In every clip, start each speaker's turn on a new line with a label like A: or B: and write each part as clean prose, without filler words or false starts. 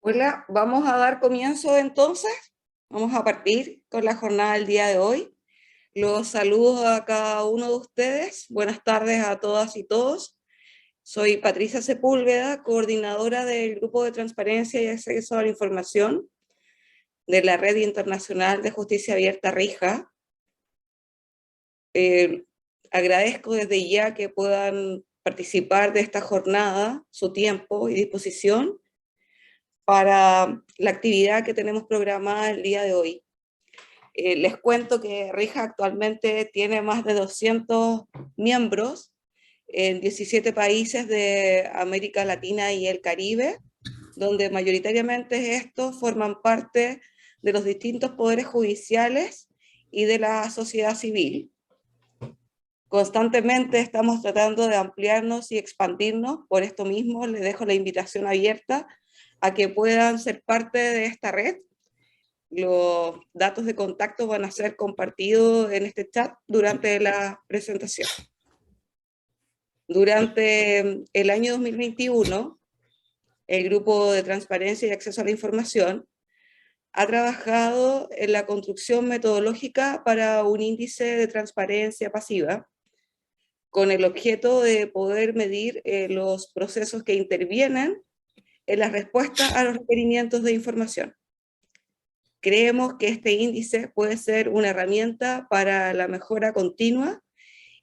A: Hola, vamos a dar comienzo entonces. Vamos a partir con la jornada del día de hoy. Los saludo a cada uno de ustedes. Buenas tardes a todas y todos. Soy Patricia Sepúlveda, coordinadora del Grupo de Transparencia y Acceso a la Información de la Red Internacional de Justicia Abierta RIJA. Agradezco desde ya que puedan participar de esta jornada, su tiempo y disposición para la actividad que tenemos programada el día de hoy. Les cuento que RIJA actualmente tiene más de 200 miembros en 17 países de América Latina y el Caribe, donde mayoritariamente estos forman parte de los distintos poderes judiciales y de la sociedad civil. Constantemente estamos tratando de ampliarnos y expandirnos, por esto mismo les dejo la invitación abierta a que puedan ser parte de esta red. Los datos de contacto van a ser compartidos en este chat durante la presentación. Durante el año 2021, el Grupo de Transparencia y Acceso a la Información ha trabajado en la construcción metodológica para un índice de transparencia pasiva, con el objeto de poder medir los procesos que intervienen en la respuesta a los requerimientos de información. Creemos que este índice puede ser una herramienta para la mejora continua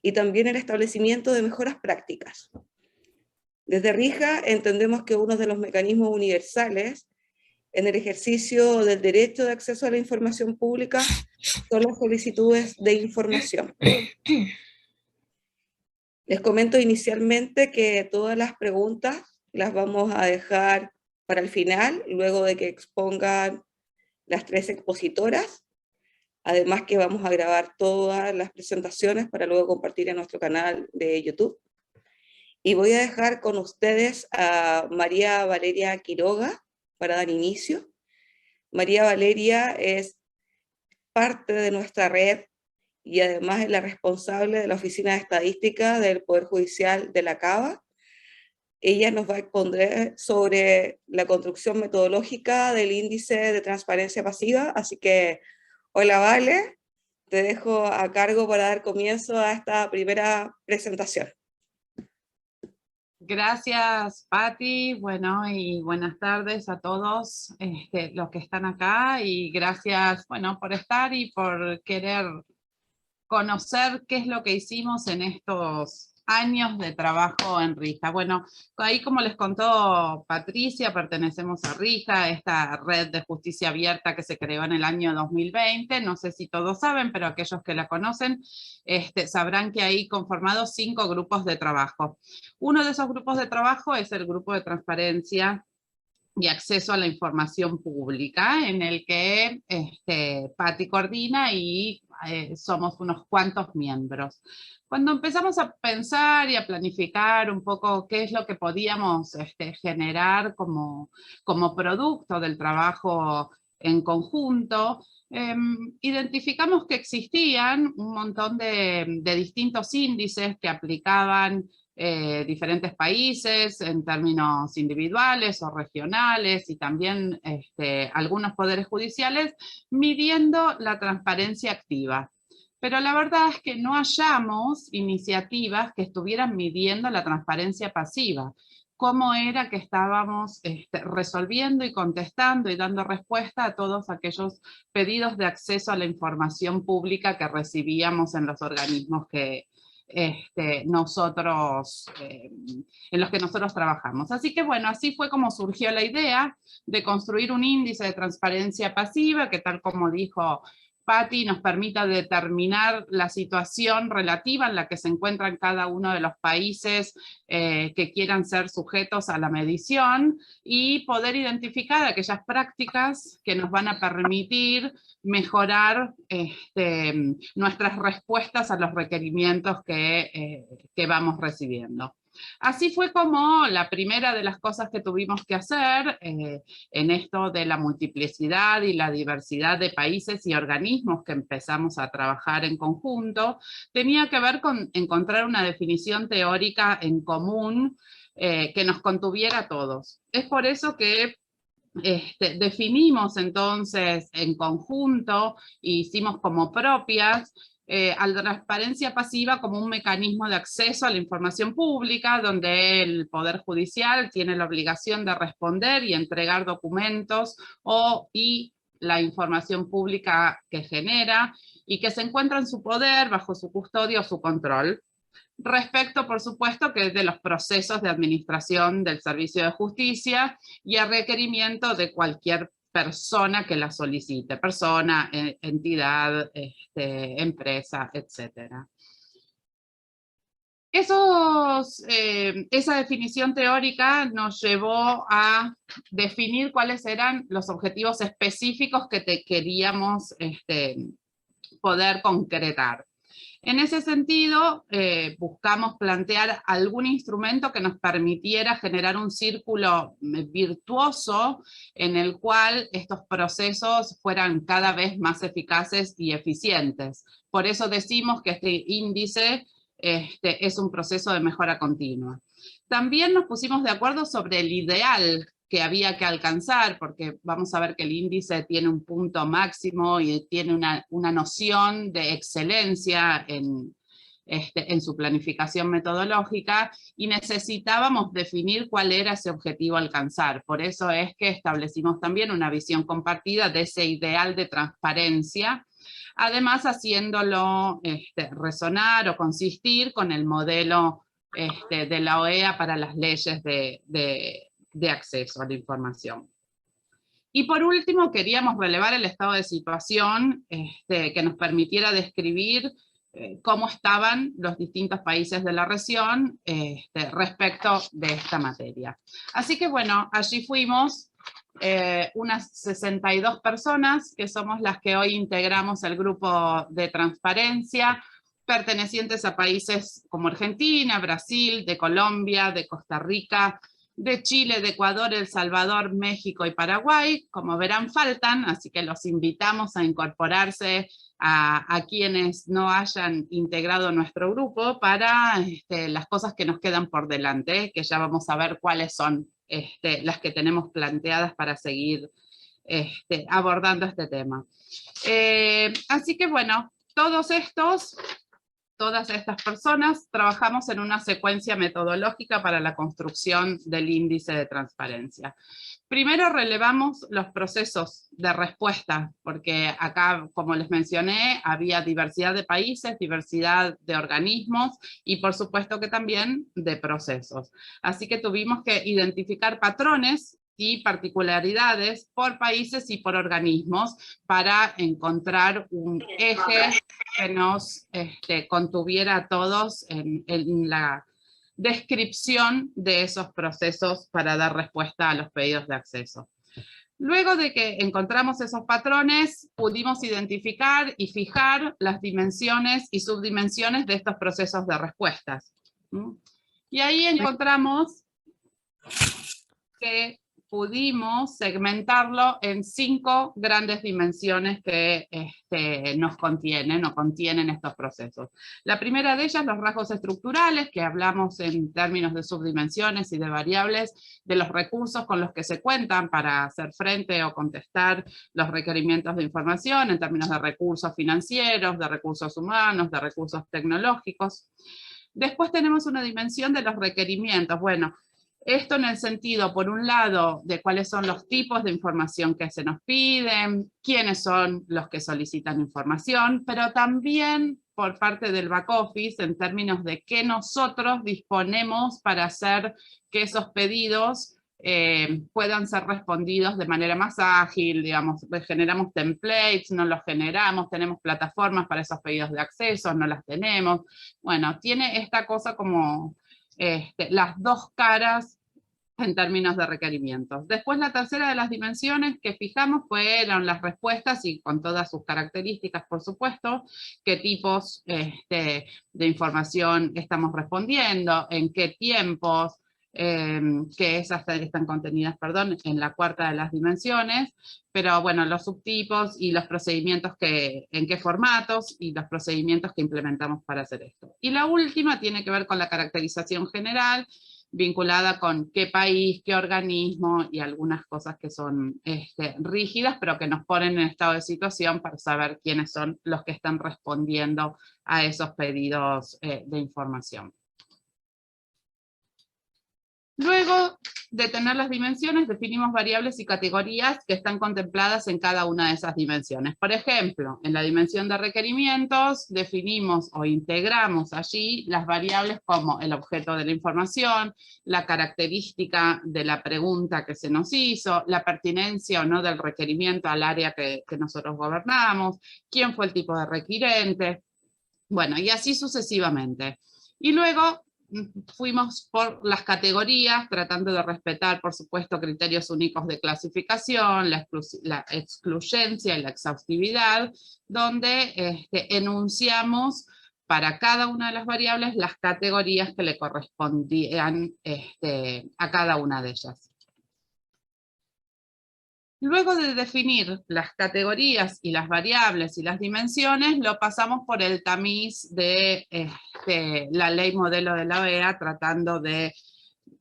A: y también el establecimiento de mejoras prácticas. Desde RIJA entendemos que uno de los mecanismos universales en el ejercicio del derecho de acceso a la información pública son las solicitudes de información. Les comento inicialmente que todas las preguntas las vamos a dejar para el final, luego de que expongan las tres expositoras. Además que vamos a grabar todas las presentaciones para luego compartir en nuestro canal de YouTube. Y voy a dejar con ustedes a María Valeria Quiroga para dar inicio. María Valeria es parte de nuestra red y además es la responsable de la Oficina de Estadística del Poder Judicial de la Cava. Ella nos va a exponer sobre la construcción metodológica del índice de transparencia pasiva, así que hola Vale, te dejo a cargo para dar comienzo a esta primera presentación.
B: Gracias, Patti. Bueno, y buenas tardes a todos los que están acá, y gracias, bueno, por estar y por querer conocer qué es lo que hicimos en estos años de trabajo en RIJA. Bueno, ahí como les contó Patricia, pertenecemos a RIJA, esta red de justicia abierta que se creó en el año 2020. No sé si todos saben, pero aquellos que la conocen sabrán que hay conformados 5 grupos de trabajo. Uno de esos grupos de trabajo es el grupo de transparencia y acceso a la información pública, en el que Patti coordina y somos unos cuantos miembros. Cuando empezamos a pensar y a planificar un poco qué es lo que podíamos generar como producto del trabajo en conjunto, identificamos que existían un montón de distintos índices que aplicaban diferentes países en términos individuales o regionales, y también algunos poderes judiciales, midiendo la transparencia activa. Pero la verdad es que no hallamos iniciativas que estuvieran midiendo la transparencia pasiva. Cómo era que estábamos resolviendo y contestando y dando respuesta a todos aquellos pedidos de acceso a la información pública que recibíamos en los organismos que en los que nosotros trabajamos. Así que bueno, así fue como surgió la idea de construir un índice de transparencia pasiva que, tal como dijo Patti, nos permita determinar la situación relativa en la que se encuentran cada uno de los países que quieran ser sujetos a la medición, y poder identificar aquellas prácticas que nos van a permitir mejorar nuestras respuestas a los requerimientos que vamos recibiendo. Así fue como la primera de las cosas que tuvimos que hacer en esto de la multiplicidad y la diversidad de países y organismos que empezamos a trabajar en conjunto, tenía que ver con encontrar una definición teórica en común que nos contuviera a todos. Es por eso que definimos entonces en conjunto, e hicimos como propias, a la transparencia pasiva como un mecanismo de acceso a la información pública, donde el Poder Judicial tiene la obligación de responder y entregar documentos y la información pública que genera, y que se encuentra en su poder, bajo su custodia o su control. Respecto, por supuesto, que de los procesos de administración del servicio de justicia y a requerimiento de cualquier persona que la solicite, persona, entidad, empresa, etc. Esa definición teórica nos llevó a definir cuáles eran los objetivos específicos que queríamos poder concretar. En ese sentido, buscamos plantear algún instrumento que nos permitiera generar un círculo virtuoso en el cual estos procesos fueran cada vez más eficaces y eficientes. Por eso decimos que este índice es un proceso de mejora continua. También nos pusimos de acuerdo sobre el ideal que había que alcanzar, porque vamos a ver que el índice tiene un punto máximo y tiene una noción de excelencia en su planificación metodológica, y necesitábamos definir cuál era ese objetivo a alcanzar. Por eso es que establecimos también una visión compartida de ese ideal de transparencia, además haciéndolo resonar o consistir con el modelo de la OEA para las leyes de acceso a la información. Y por último, queríamos relevar el estado de situación que nos permitiera describir cómo estaban los distintos países de la región respecto de esta materia. Así que bueno, allí fuimos unas 62 personas, que somos las que hoy integramos el grupo de transparencia, pertenecientes a países como Argentina, Brasil, de Colombia, de Costa Rica, de Chile, de Ecuador, El Salvador, México y Paraguay. Como verán, faltan, así que los invitamos a incorporarse a quienes no hayan integrado nuestro grupo para las cosas que nos quedan por delante, que ya vamos a ver cuáles son las que tenemos planteadas para seguir abordando este tema. Así que bueno, todas estas personas trabajamos en una secuencia metodológica para la construcción del índice de transparencia. Primero relevamos los procesos de respuesta, porque acá, como les mencioné, había diversidad de países, diversidad de organismos y por supuesto que también de procesos. Así que tuvimos que identificar patrones y particularidades por países y por organismos para encontrar un eje que nos contuviera a todos en la descripción de esos procesos para dar respuesta a los pedidos de acceso. Luego de que encontramos esos patrones, pudimos identificar y fijar las dimensiones y subdimensiones de estos procesos de respuestas. Y ahí encontramos que pudimos segmentarlo en 5 grandes dimensiones que nos contienen estos procesos. La primera de ellas, los rasgos estructurales, que hablamos en términos de subdimensiones y de variables, de los recursos con los que se cuentan para hacer frente o contestar los requerimientos de información, en términos de recursos financieros, de recursos humanos, de recursos tecnológicos. Después tenemos una dimensión de los requerimientos. Bueno, esto en el sentido, por un lado, de cuáles son los tipos de información que se nos piden, quiénes son los que solicitan información, pero también por parte del back office, en términos de qué nosotros disponemos para hacer que esos pedidos puedan ser respondidos de manera más ágil, digamos, generamos templates, no los generamos, tenemos plataformas para esos pedidos de acceso, no las tenemos. Bueno, tiene esta cosa como las dos caras en términos de requerimientos. Después la tercera de las dimensiones que fijamos fueron las respuestas y con todas sus características, por supuesto, qué tipos de información estamos respondiendo, en qué tiempos, que esas están contenidas, perdón, en la cuarta de las dimensiones, pero bueno, los subtipos y los procedimientos en qué formatos y los procedimientos que implementamos para hacer esto. Y la última tiene que ver con la caracterización general, vinculada con qué país, qué organismo y algunas cosas que son rígidas, pero que nos ponen en estado de situación para saber quiénes son los que están respondiendo a esos pedidos de información. Luego de tener las dimensiones, definimos variables y categorías que están contempladas en cada una de esas dimensiones. Por ejemplo, en la dimensión de requerimientos, definimos o integramos allí las variables como el objeto de la información, la característica de la pregunta que se nos hizo, la pertinencia o no del requerimiento al área que nosotros gobernamos, quién fue el tipo de requirente, bueno, y así sucesivamente. Y luego fuimos por las categorías, tratando de respetar, por supuesto, criterios únicos de clasificación, la excluyencia y la exhaustividad, donde enunciamos para cada una de las variables las categorías que le correspondían a cada una de ellas. Luego de definir las categorías y las variables y las dimensiones, lo pasamos por el tamiz de la ley modelo de la OEA, tratando de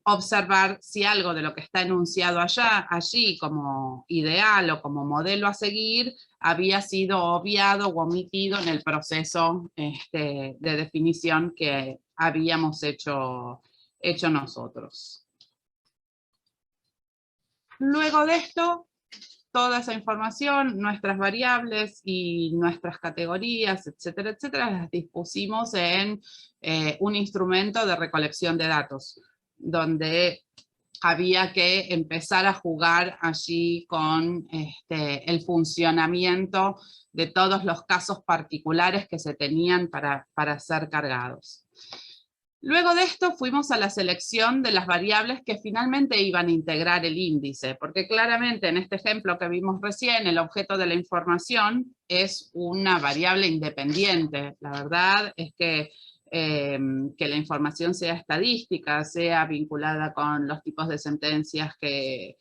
B: observar si algo de lo que está enunciado allí como ideal o como modelo a seguir, había sido obviado o omitido en el proceso de definición que habíamos hecho nosotros. Luego de esto, toda esa información, nuestras variables y nuestras categorías, etcétera, etcétera, las dispusimos en un instrumento de recolección de datos, donde había que empezar a jugar allí con el funcionamiento de todos los casos particulares que se tenían para ser cargados. Luego de esto fuimos a la selección de las variables que finalmente iban a integrar el índice, porque claramente en este ejemplo que vimos recién, el objeto de la información es una variable independiente. La verdad es que la información sea estadística, sea vinculada con los tipos de sentencias que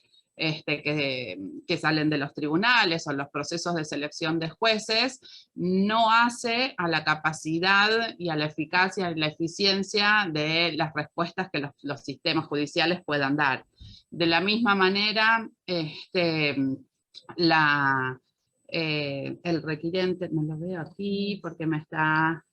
B: salen de los tribunales o los procesos de selección de jueces, no hace a la capacidad y a la eficacia y la eficiencia de las respuestas que los sistemas judiciales puedan dar. De la misma manera, el requirente, no lo veo aquí porque me está...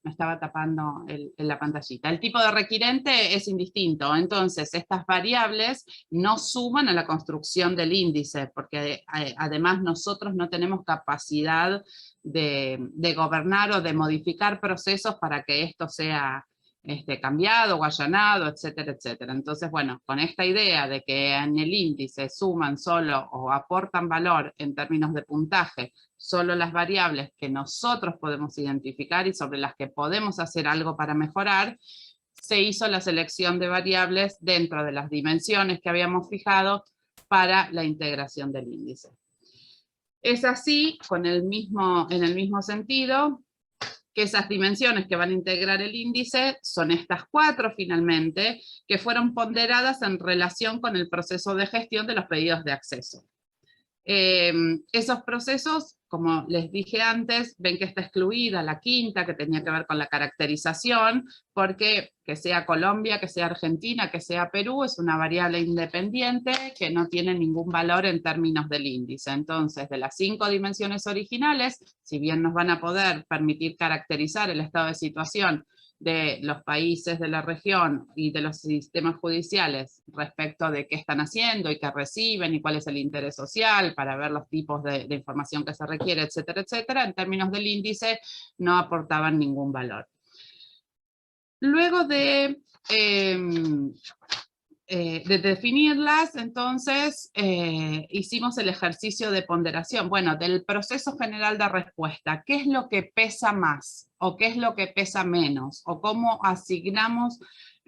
B: me estaba tapando la pantallita. El tipo de requirente es indistinto, entonces estas variables no suman a la construcción del índice, porque además nosotros no tenemos capacidad de gobernar o de modificar procesos para que esto sea cambiado o allanado, etcétera, etcétera. Entonces, bueno, con esta idea de que en el índice suman solo o aportan valor en términos de puntaje solo las variables que nosotros podemos identificar y sobre las que podemos hacer algo para mejorar, se hizo la selección de variables dentro de las dimensiones que habíamos fijado para la integración del índice. Es así, en el mismo sentido, que esas dimensiones que van a integrar el índice son estas 4 finalmente, que fueron ponderadas en relación con el proceso de gestión de los pedidos de acceso. Esos procesos, como les dije antes, ven que está excluida la quinta, que tenía que ver con la caracterización, porque que sea Colombia, que sea Argentina, que sea Perú, es una variable independiente que no tiene ningún valor en términos del índice. Entonces, de las 5 dimensiones originales, si bien nos van a poder permitir caracterizar el estado de situación de los países de la región y de los sistemas judiciales respecto de qué están haciendo y qué reciben y cuál es el interés social para ver los tipos de información que se requiere, etcétera, etcétera, en términos del índice no aportaban ningún valor. Luego de definirlas, entonces hicimos el ejercicio de ponderación. Bueno, del proceso general de respuesta, ¿qué es lo que pesa más? ¿O qué es lo que pesa menos? ¿O cómo asignamos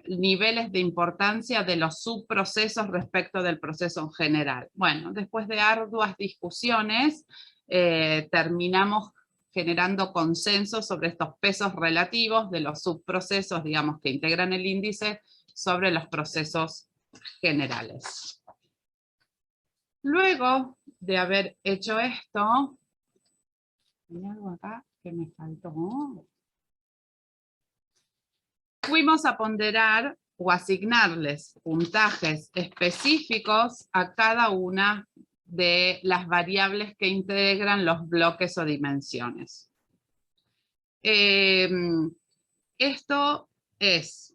B: niveles de importancia de los subprocesos respecto del proceso en general? Bueno, después de arduas discusiones, terminamos generando consenso sobre estos pesos relativos de los subprocesos, digamos, que integran el índice, sobre los procesos generales. Luego de haber hecho esto, hay algo acá que me faltó. fuimos a ponderar o asignarles puntajes específicos a cada una de las variables que integran los bloques o dimensiones. Esto es,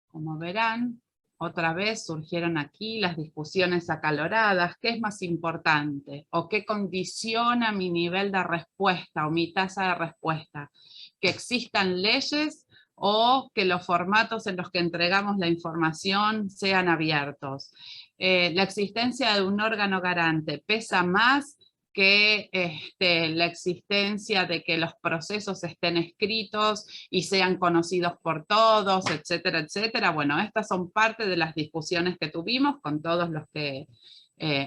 B: como verán, otra vez surgieron aquí las discusiones acaloradas. ¿Qué es más importante? ¿O qué condiciona mi nivel de respuesta o mi tasa de respuesta? ¿Que existan leyes o que los formatos en los que entregamos la información sean abiertos? La existencia de un órgano garante pesa más que la existencia de que los procesos estén escritos y sean conocidos por todos, etcétera, etcétera. Bueno, estas son parte de las discusiones que tuvimos con todos los que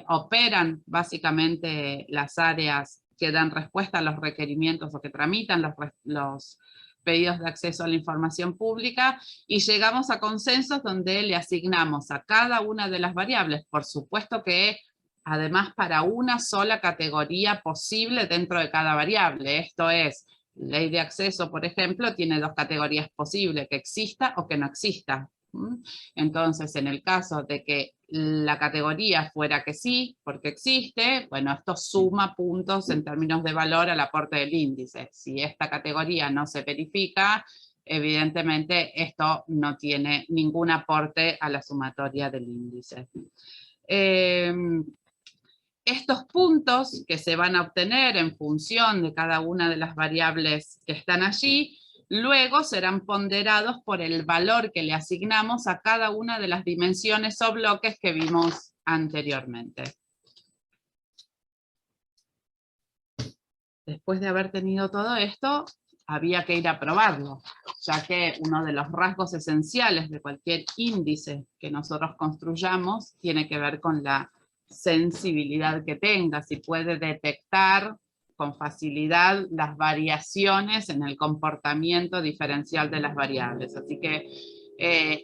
B: operan básicamente las áreas que dan respuesta a los requerimientos o que tramitan los pedidos de acceso a la información pública, y llegamos a consensos donde le asignamos a cada una de las variables, por supuesto que además para una sola categoría posible dentro de cada variable. Esto es, ley de acceso, por ejemplo, tiene dos categorías posibles, que exista o que no exista. Entonces, en el caso de que la categoría fuera que sí, porque existe, bueno, esto suma puntos en términos de valor al aporte del índice. Si esta categoría no se verifica, evidentemente esto no tiene ningún aporte a la sumatoria del índice. Estos puntos que se van a obtener en función de cada una de las variables que están allí, luego serán ponderados por el valor que le asignamos a cada una de las dimensiones o bloques que vimos anteriormente. Después de haber tenido todo esto, había que ir a probarlo, ya que uno de los rasgos esenciales de cualquier índice que nosotros construyamos tiene que ver con la sensibilidad que tenga, si puede detectar con facilidad las variaciones en el comportamiento diferencial de las variables. Así que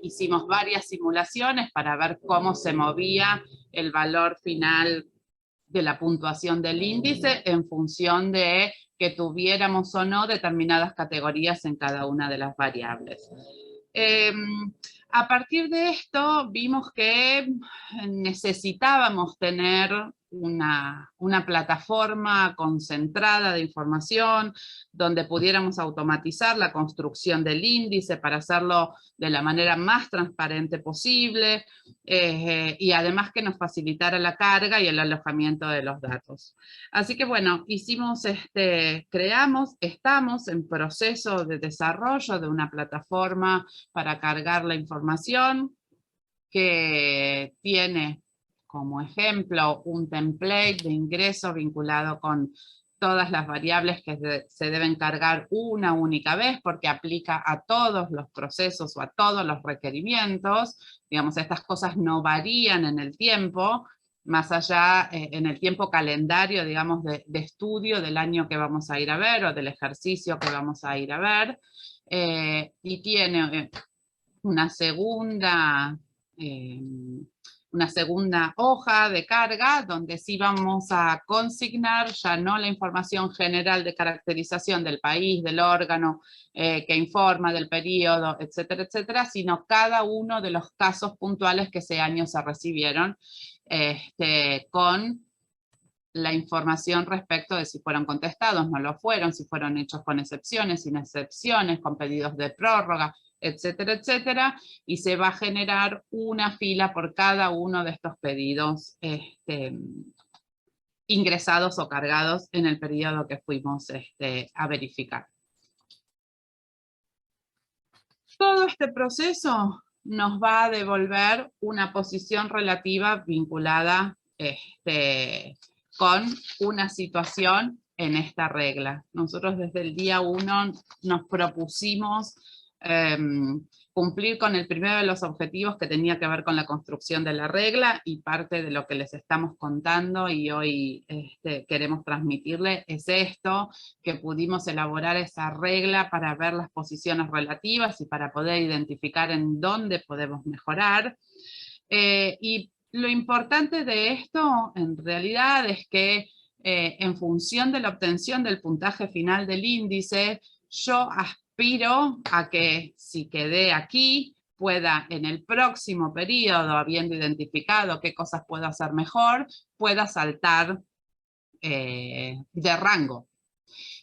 B: hicimos varias simulaciones para ver cómo se movía el valor final de la puntuación del índice en función de que tuviéramos o no determinadas categorías en cada una de las variables. A partir de esto vimos que necesitábamos tener una plataforma concentrada de información donde pudiéramos automatizar la construcción del índice para hacerlo de la manera más transparente posible y además que nos facilitara la carga y el alojamiento de los datos. Así que bueno, estamos en proceso de desarrollo de una plataforma para cargar la información que tiene como ejemplo un template de ingreso vinculado con todas las variables que se deben cargar una única vez porque aplica a todos los procesos o a todos los requerimientos. Digamos, estas cosas no varían en el tiempo, más allá en el tiempo calendario, digamos, de estudio del año que vamos a ir a ver o del ejercicio que vamos a ir a ver. Y tiene una segunda hoja de carga donde sí vamos a consignar ya no la información general de caracterización del país, del órgano que informa, del periodo, etcétera, etcétera, sino cada uno de los casos puntuales que ese año se recibieron con la información respecto de si fueron contestados, no lo fueron, si fueron hechos con excepciones, sin excepciones, con pedidos de prórroga, etcétera, etcétera, y se va a generar una fila por cada uno de estos pedidos ingresados o cargados en el periodo que fuimos a verificar. Todo este proceso nos va a devolver una posición relativa vinculada con una situación en esta regla. Nosotros desde el día 1 nos propusimos cumplir con el primero de los objetivos que tenía que ver con la construcción de la regla, y parte de lo que les estamos contando y hoy queremos transmitirle es esto, que pudimos elaborar esa regla para ver las posiciones relativas y para poder identificar en dónde podemos mejorar. Y lo importante de esto en realidad es que en función de la obtención del puntaje final del índice, yo aspiro aspiro a que si quedé aquí, pueda en el próximo periodo, habiendo identificado qué cosas puedo hacer mejor, pueda saltar de rango.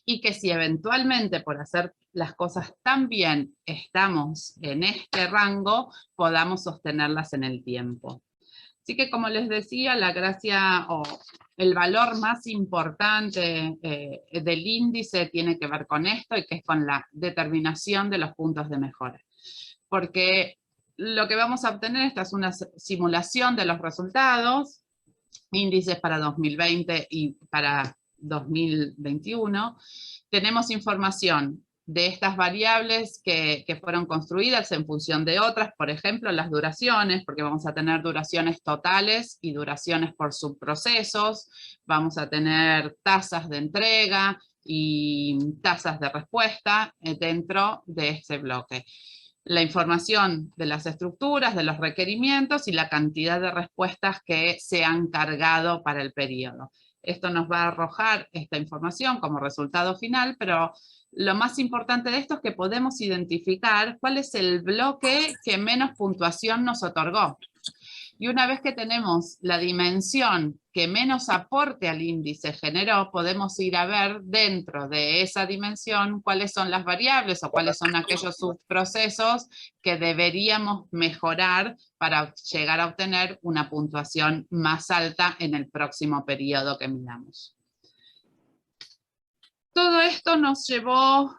B: Y que si eventualmente por hacer las cosas tan bien estamos en este rango, podamos sostenerlas en el tiempo. Así que, como les decía, la gracia o el valor más importante del índice tiene que ver con esto, y que es con la determinación de los puntos de mejora. Porque lo que vamos a obtener, esta es una simulación de los resultados, índices para 2020 y para 2021. Tenemos información de estas variables que fueron construidas en función de otras, por ejemplo, las duraciones, porque vamos a tener duraciones totales y duraciones por subprocesos, vamos a tener tasas de entrega y tasas de respuesta dentro de este bloque. La información de las estructuras, de los requerimientos y la cantidad de respuestas que se han cargado para el periodo. Esto nos va a arrojar esta información como resultado final, pero lo más importante de esto es que podemos identificar cuál es el bloque que menos puntuación nos otorgó. Y una vez que tenemos la dimensión que menos aporte al índice generó, podemos ir a ver dentro de esa dimensión cuáles son las variables o cuáles son aquellos subprocesos que deberíamos mejorar para llegar a obtener una puntuación más alta en el próximo periodo que midamos. Todo esto nos llevó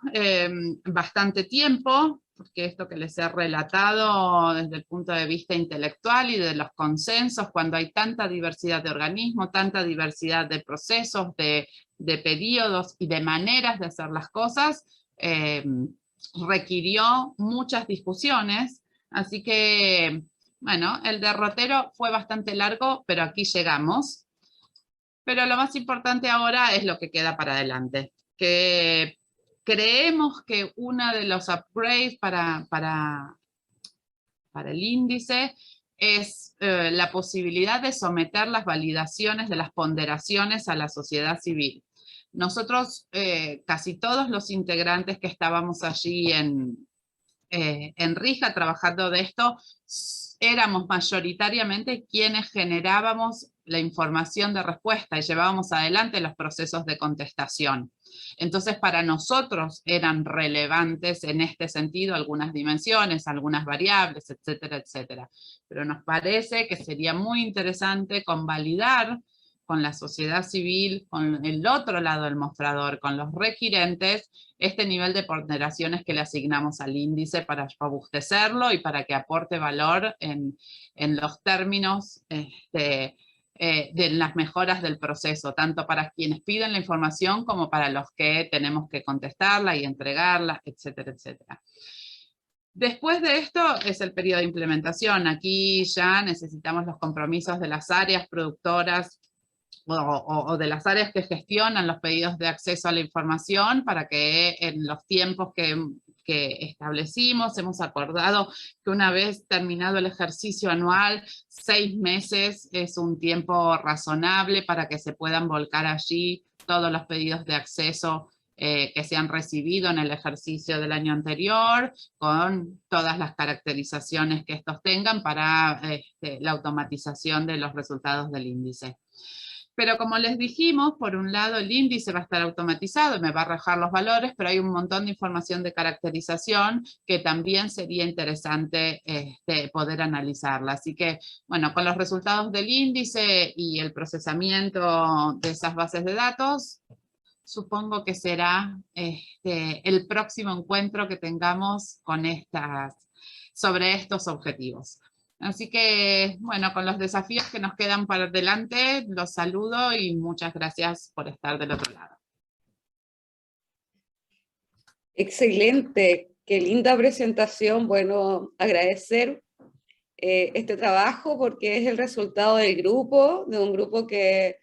B: bastante tiempo, porque esto que les he relatado desde el punto de vista intelectual y de los consensos, cuando hay tanta diversidad de organismos, tanta diversidad de procesos, de periodos y de maneras de hacer las cosas, requirió muchas discusiones. Así que, bueno, el derrotero fue bastante largo, pero aquí llegamos. Pero lo más importante ahora es lo que queda para adelante, que creemos que uno de los upgrades para el índice es la posibilidad de someter las validaciones de las ponderaciones a la sociedad civil. Nosotros, casi todos los integrantes que estábamos allí en Rija trabajando de esto, éramos mayoritariamente quienes generábamos la información de respuesta y llevábamos adelante los procesos de contestación. Entonces, para nosotros eran relevantes en este sentido algunas dimensiones, algunas variables, etcétera, etcétera. Pero nos parece que sería muy interesante convalidar con la sociedad civil, con el otro lado del mostrador, con los requirentes, este nivel de ponderaciones que le asignamos al índice para robustecerlo y para que aporte valor en los términos de las mejoras del proceso, tanto para quienes piden la información como para los que tenemos que contestarla y entregarla, etcétera, etcétera. Después de esto es el periodo de implementación. Aquí ya necesitamos los compromisos de las áreas productoras o de las áreas que gestionan los pedidos de acceso a la información para que en los tiempos que establecimos, hemos acordado que una vez terminado el ejercicio anual, 6 meses es un tiempo razonable para que se puedan volcar allí todos los pedidos de acceso que se han recibido en el ejercicio del año anterior, con todas las caracterizaciones que estos tengan para la automatización de los resultados del índice. Pero como les dijimos, por un lado el índice va a estar automatizado, me va a arrojar los valores, pero hay un montón de información de caracterización que también sería interesante poder analizarla. Así que, bueno, con los resultados del índice y el procesamiento de esas bases de datos, supongo que será el próximo encuentro que tengamos con sobre estos objetivos. Así que, bueno, con los desafíos que nos quedan para adelante, los saludo y muchas gracias por estar del otro lado.
A: Excelente, qué linda presentación. Bueno, agradecer este trabajo porque es el resultado del grupo, de un grupo que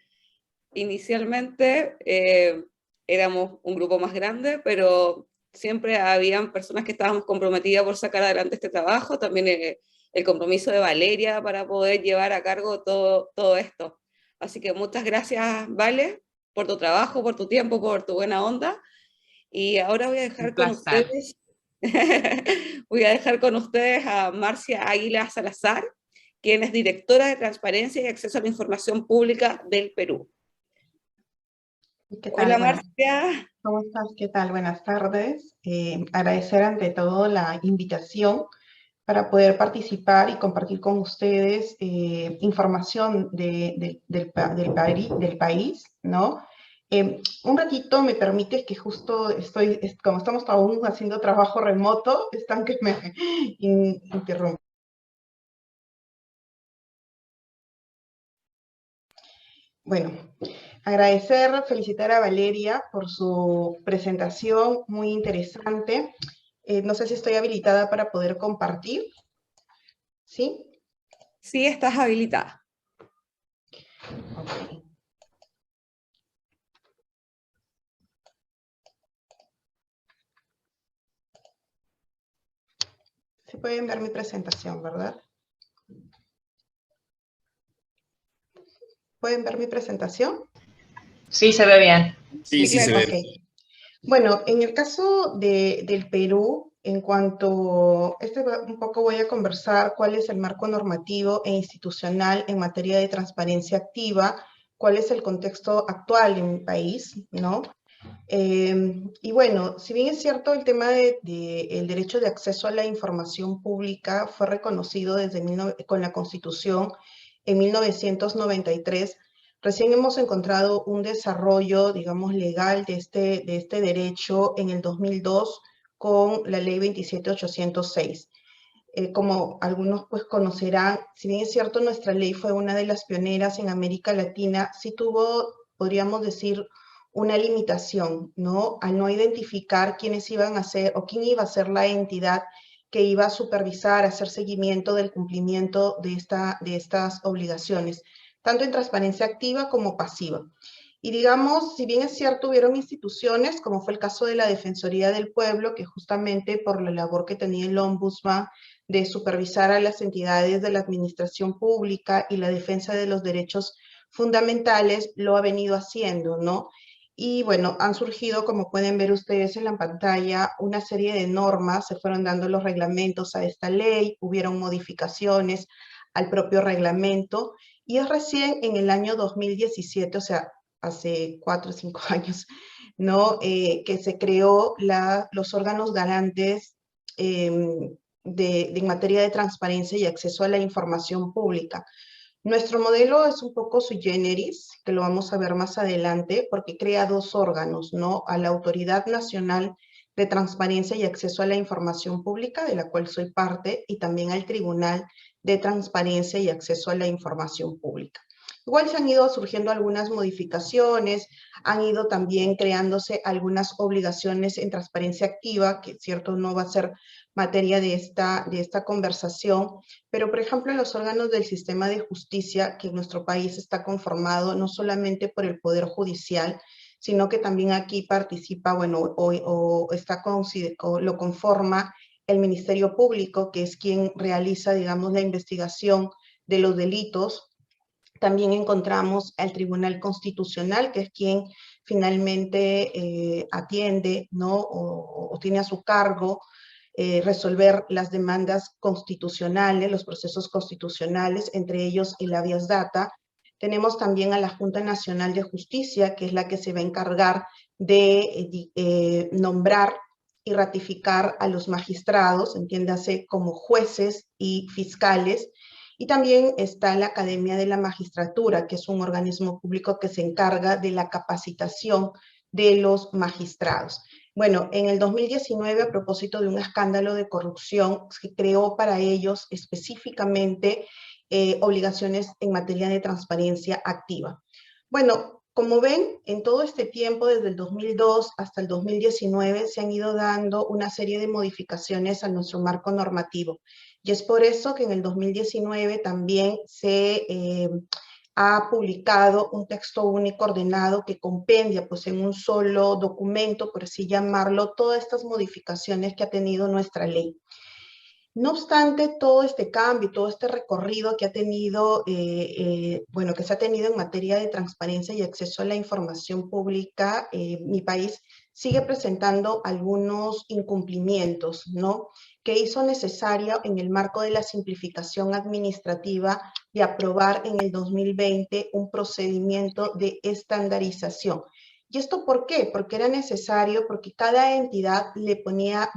A: inicialmente éramos un grupo más grande, pero siempre habían personas que estábamos comprometidas por sacar adelante este trabajo, también el compromiso de Valeria para poder llevar a cargo todo esto. Así que muchas gracias, Vale, por tu trabajo, por tu tiempo, por tu buena onda. Y ahora voy a dejar con ustedes Voy a dejar con ustedes a Marcia Águila Salazar, quien es directora de Transparencia y Acceso a la Información Pública del Perú.
C: ¿Qué tal?
A: Hola
C: Buenas,
A: Marcia.
C: ¿cómo estás? ¿Qué tal? Buenas tardes. Agradecer ante todo la invitación para poder participar y compartir con ustedes información del país, ¿no? Un ratito me permites que justo como estamos aún haciendo trabajo remoto, están que me interrumpen. Bueno, agradecer, felicitar a Valeria por su presentación muy interesante. No sé si estoy habilitada para poder compartir. ¿Sí?
A: Sí, estás habilitada.
C: Okay. Sí pueden ver mi presentación, ¿verdad? ¿Pueden ver mi presentación?
D: Sí, se ve bien.
A: Sí,
E: Sí, se
A: claro.
E: ve.
C: Ok. Bueno, en el caso del Perú, en cuanto, un poco voy a conversar cuál es el marco normativo e institucional en materia de transparencia activa, cuál es el contexto actual en mi país, ¿no? Y bueno, si bien es cierto el tema el derecho de acceso a la información pública fue reconocido con la Constitución en 1993, recién hemos encontrado un desarrollo, digamos, legal de este derecho en el 2002 con la ley 27806. Como algunos pues conocerán, si bien es cierto nuestra ley fue una de las pioneras en América Latina, sí tuvo, podríamos decir, una limitación, ¿no? Al no identificar quiénes iban a ser o quién iba a ser la entidad que iba a supervisar, hacer seguimiento del cumplimiento de estas obligaciones, tanto en transparencia activa como pasiva. Y digamos, si bien es cierto, hubieron instituciones, como fue el caso de la Defensoría del Pueblo, que justamente por la labor que tenía el Ombudsman de supervisar a las entidades de la administración pública y la defensa de los derechos fundamentales, lo ha venido haciendo, ¿no? Y bueno, han surgido, como pueden ver ustedes en la pantalla, una serie de normas, se fueron dando los reglamentos a esta ley, hubieron modificaciones al propio reglamento, y es recién en el año 2017, o sea, hace 4 o 5 años, ¿no? Que se creó los órganos garantes en materia de transparencia y acceso a la información pública. Nuestro modelo es un poco sui generis, que lo vamos a ver más adelante, porque crea dos órganos, ¿no? A la Autoridad Nacional de Transparencia y Acceso a la Información Pública, de la cual soy parte, y también al Tribunal de Transparencia y Acceso a la Información Pública. Igual se han ido surgiendo algunas modificaciones, han ido también creándose algunas obligaciones en transparencia activa, que cierto no va a ser materia de esta conversación, pero por ejemplo en los órganos del sistema de justicia, que en nuestro país está conformado no solamente por el Poder Judicial, sino que también aquí participa, bueno, lo conforma el Ministerio Público, que es quien realiza, digamos, la investigación de los delitos. También encontramos al Tribunal Constitucional, que es quien finalmente atiende, ¿no? o tiene a su cargo resolver las demandas constitucionales, los procesos constitucionales, entre ellos el habeas data. Tenemos también a la Junta Nacional de Justicia, que es la que se va a encargar de nombrar y ratificar a los magistrados, entiéndase como jueces y fiscales. Y también está la Academia de la Magistratura, que es un organismo público que se encarga de la capacitación de los magistrados. Bueno, en el 2019, a propósito de un escándalo de corrupción, se creó para ellos específicamente obligaciones en materia de transparencia activa. Bueno, como ven, en todo este tiempo, desde el 2002 hasta el 2019, se han ido dando una serie de modificaciones a nuestro marco normativo. Y es por eso que en el 2019 también se ha publicado un texto único ordenado que compendia pues en un solo documento, por así llamarlo, todas estas modificaciones que ha tenido nuestra ley. No obstante, todo este cambio, todo este recorrido que ha tenido, bueno, que se ha tenido en materia de transparencia y acceso a la información pública, mi país sigue presentando algunos incumplimientos, ¿no? Que hizo necesario en el marco de la simplificación administrativa de aprobar en el 2020 un procedimiento de estandarización. ¿Y esto por qué? Porque era necesario, porque cada entidad le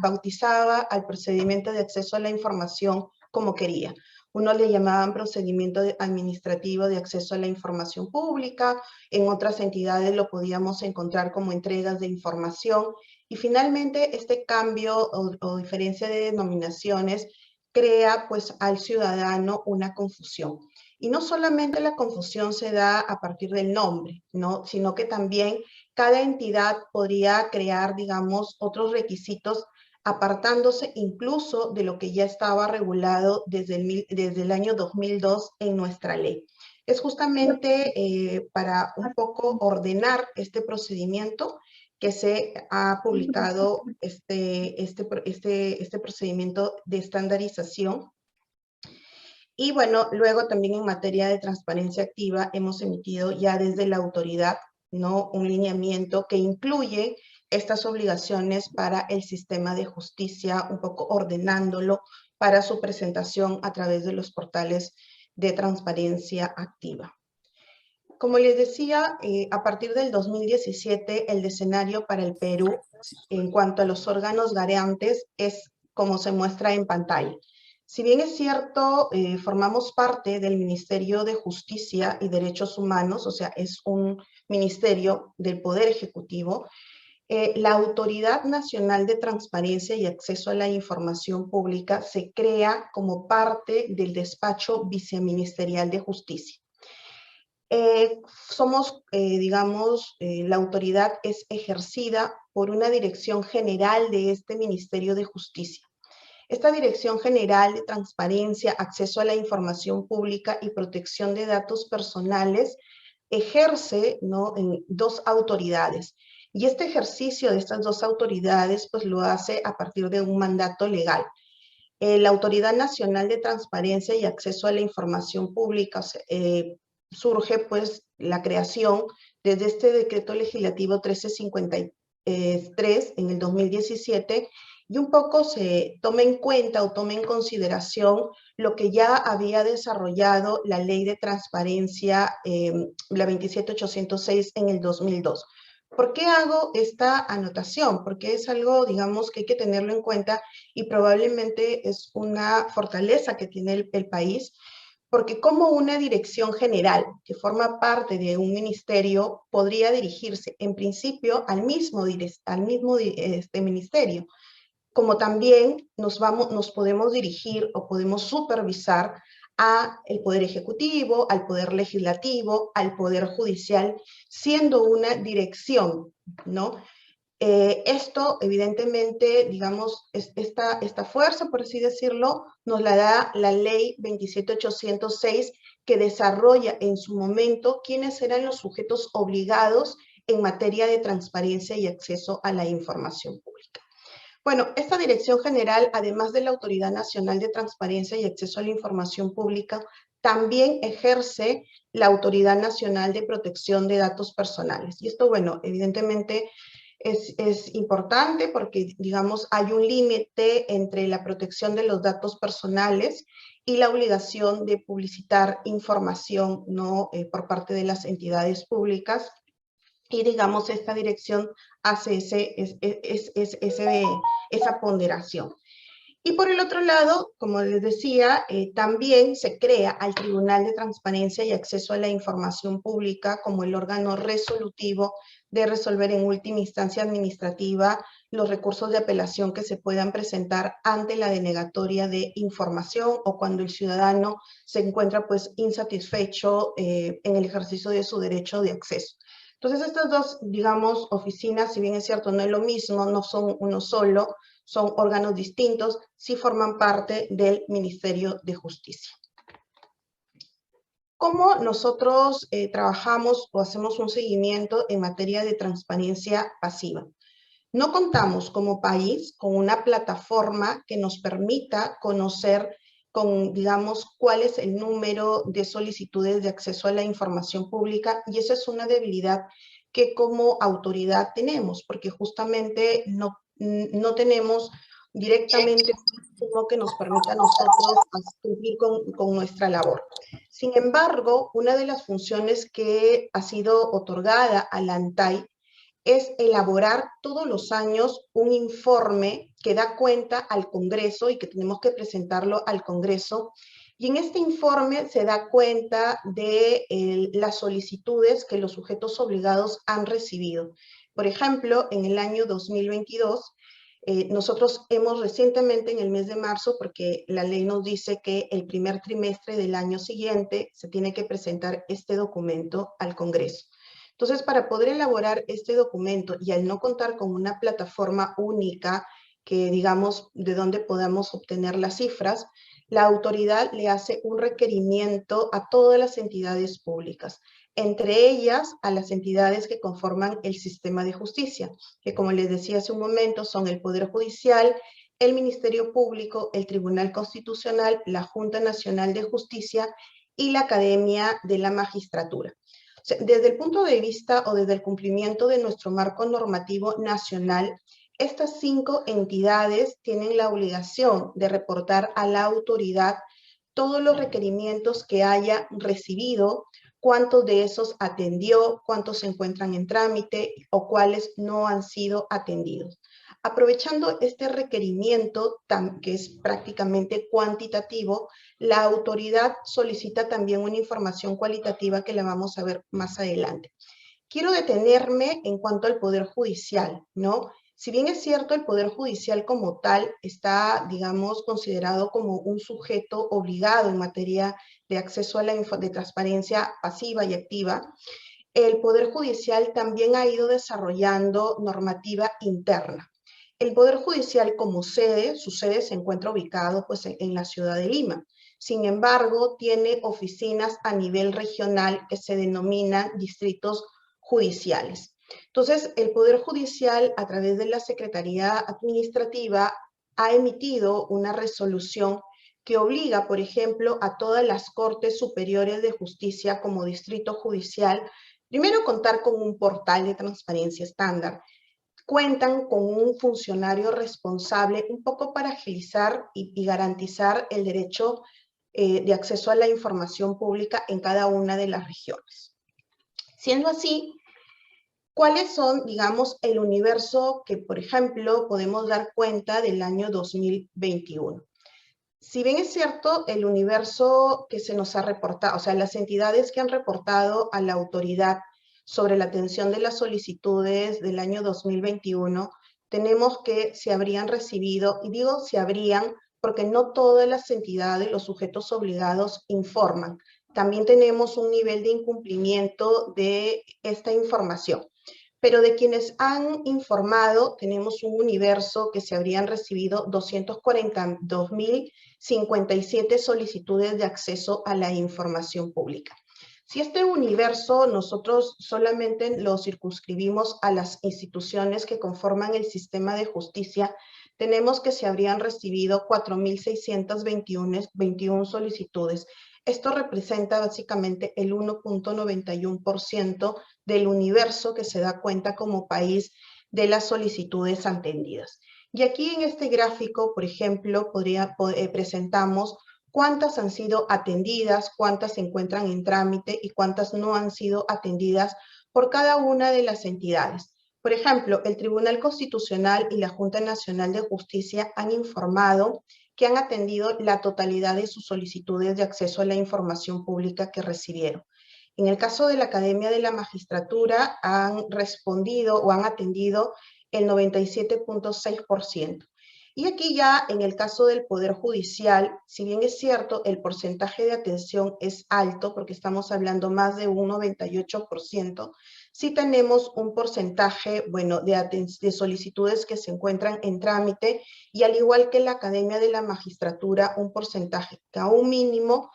C: bautizaba al procedimiento de acceso a la información como quería. Uno le llamaban procedimiento administrativo de acceso a la información pública, en otras entidades lo podíamos encontrar como entregas de información, y finalmente este cambio o diferencia de denominaciones crea pues al ciudadano una confusión. Y no solamente la confusión se da a partir del nombre, ¿no? Sino que también cada entidad podría crear, digamos, otros requisitos apartándose incluso de lo que ya estaba regulado desde el año 2002 en nuestra ley. Es justamente para un poco ordenar este procedimiento que se ha publicado este procedimiento de estandarización. Y bueno, luego también en materia de transparencia activa hemos emitido ya desde la autoridad, ¿no?, un lineamiento que incluye estas obligaciones para el sistema de justicia, un poco ordenándolo para su presentación a través de los portales de transparencia activa. Como les decía, a partir del 2017 el escenario para el Perú en cuanto a los órganos garantes es como se muestra en pantalla. Si bien es cierto, formamos parte del Ministerio de Justicia y Derechos Humanos, o sea, es un ministerio del Poder Ejecutivo, la Autoridad Nacional de Transparencia y Acceso a la Información Pública se crea como parte del Despacho Viceministerial de Justicia. Digamos, la autoridad es ejercida por una dirección general de este Ministerio de Justicia. Esta Dirección General de Transparencia, Acceso a la Información Pública y Protección de Datos Personales ejerce, ¿no?, en dos autoridades. Y este ejercicio de estas dos autoridades pues lo hace a partir de un mandato legal. La Autoridad Nacional de Transparencia y Acceso a la Información Pública surge pues la creación desde este decreto legislativo 1353 en el 2017, y un poco se toma en cuenta o toma en consideración lo que ya había desarrollado la Ley de Transparencia, la 27806 en el 2002. ¿Por qué hago esta anotación? Porque es algo, digamos, que hay que tenerlo en cuenta y probablemente es una fortaleza que tiene el país, porque como una dirección general que forma parte de un ministerio podría dirigirse en principio al mismo ministerio, como también nos podemos dirigir o podemos supervisar al Poder Ejecutivo, al Poder Legislativo, al Poder Judicial, siendo una dirección, ¿no? Esto, evidentemente, digamos, esta fuerza, por así decirlo, nos la da la Ley 27806, que desarrolla en su momento quiénes eran los sujetos obligados en materia de transparencia y acceso a la información pública. Bueno, esta Dirección General, además de la Autoridad Nacional de Transparencia y Acceso a la Información Pública, también ejerce la Autoridad Nacional de Protección de Datos Personales. Y esto, bueno, evidentemente es importante porque, digamos, hay un límite entre la protección de los datos personales y la obligación de publicitar información, ¿no?, por parte de las entidades públicas. Y, digamos, esta dirección hace esa ponderación. Y por el otro lado, como les decía, también se crea al Tribunal de Transparencia y Acceso a la Información Pública como el órgano resolutivo de resolver en última instancia administrativa los recursos de apelación que se puedan presentar ante la denegatoria de información o cuando el ciudadano se encuentra pues insatisfecho en el ejercicio de su derecho de acceso. Entonces, estas dos, digamos, oficinas, si bien es cierto, no es lo mismo, no son uno solo, son órganos distintos, sí forman parte del Ministerio de Justicia. ¿Cómo nosotros trabajamos o hacemos un seguimiento en materia de transparencia pasiva? No contamos como país con una plataforma que nos permita conocer digamos, cuál es el número de solicitudes de acceso a la información pública, y esa es una debilidad que como autoridad tenemos, porque justamente no tenemos directamente uno que nos permita a nosotros cumplir con nuestra labor. Sin embargo, una de las funciones que ha sido otorgada a la ANTAI es elaborar todos los años un informe que da cuenta al Congreso y que tenemos que presentarlo al Congreso. Y en este informe se da cuenta de las solicitudes que los sujetos obligados han recibido. Por ejemplo, en el año 2022, nosotros hemos recientemente en el mes de marzo, porque la ley nos dice que el primer trimestre del año siguiente se tiene que presentar este documento al Congreso. Entonces, para poder elaborar este documento y al no contar con una plataforma única que digamos de donde podamos obtener las cifras, la autoridad le hace un requerimiento a todas las entidades públicas, entre ellas a las entidades que conforman el sistema de justicia, que como les decía hace un momento son el Poder Judicial, el Ministerio Público, el Tribunal Constitucional, la Junta Nacional de Justicia y la Academia de la Magistratura. O sea, desde el punto de vista o desde el cumplimiento de nuestro marco normativo nacional, estas 5 entidades tienen la obligación de reportar a la autoridad todos los requerimientos que haya recibido, cuántos de esos atendió, cuántos se encuentran en trámite o cuáles no han sido atendidos. Aprovechando este requerimiento, que es prácticamente cuantitativo, la autoridad solicita también una información cualitativa que la vamos a ver más adelante. Quiero detenerme en cuanto al Poder Judicial, ¿no? Si bien es cierto, el Poder Judicial como tal está, digamos, considerado como un sujeto obligado en materia de acceso a de transparencia pasiva y activa, el Poder Judicial también ha ido desarrollando normativa interna. El Poder Judicial como sede, su sede se encuentra ubicado pues, en la ciudad de Lima. Sin embargo, tiene oficinas a nivel regional que se denominan distritos judiciales. Entonces, el Poder Judicial, a través de la Secretaría Administrativa, ha emitido una resolución que obliga, por ejemplo, a todas las Cortes Superiores de Justicia como distrito judicial, primero contar con un portal de transparencia estándar. Cuentan con un funcionario responsable un poco para agilizar y garantizar el derecho de acceso a la información pública en cada una de las regiones. Siendo así, ¿cuáles son, digamos, el universo que, por ejemplo, podemos dar cuenta del año 2021? Si bien es cierto, el universo que se nos ha reportado, o sea, las entidades que han reportado a la autoridad sobre la atención de las solicitudes del año 2021, tenemos que se habrían recibido, y digo se habrían porque no todas las entidades, los sujetos obligados informan. También tenemos un nivel de incumplimiento de esta información. Pero de quienes han informado, tenemos un universo que se habrían recibido 242.057 solicitudes de acceso a la información pública. Si este universo nosotros solamente lo circunscribimos a las instituciones que conforman el sistema de justicia, tenemos que se habrían recibido 4.621 solicitudes. Esto representa básicamente el 1.91% del universo que se da cuenta como país de las solicitudes atendidas. Y aquí en este gráfico, por ejemplo, presentamos cuántas han sido atendidas, cuántas se encuentran en trámite y cuántas no han sido atendidas por cada una de las entidades. Por ejemplo, el Tribunal Constitucional y la Junta Nacional de Justicia han informado que han atendido la totalidad de sus solicitudes de acceso a la información pública que recibieron. En el caso de la Academia de la Magistratura han respondido o han atendido el 97.6%. Y aquí ya en el caso del Poder Judicial, si bien es cierto, el porcentaje de atención es alto, porque estamos hablando más de un 98%, sí tenemos un porcentaje, bueno, de solicitudes que se encuentran en trámite, y al igual que la Academia de la Magistratura, un porcentaje que a un mínimo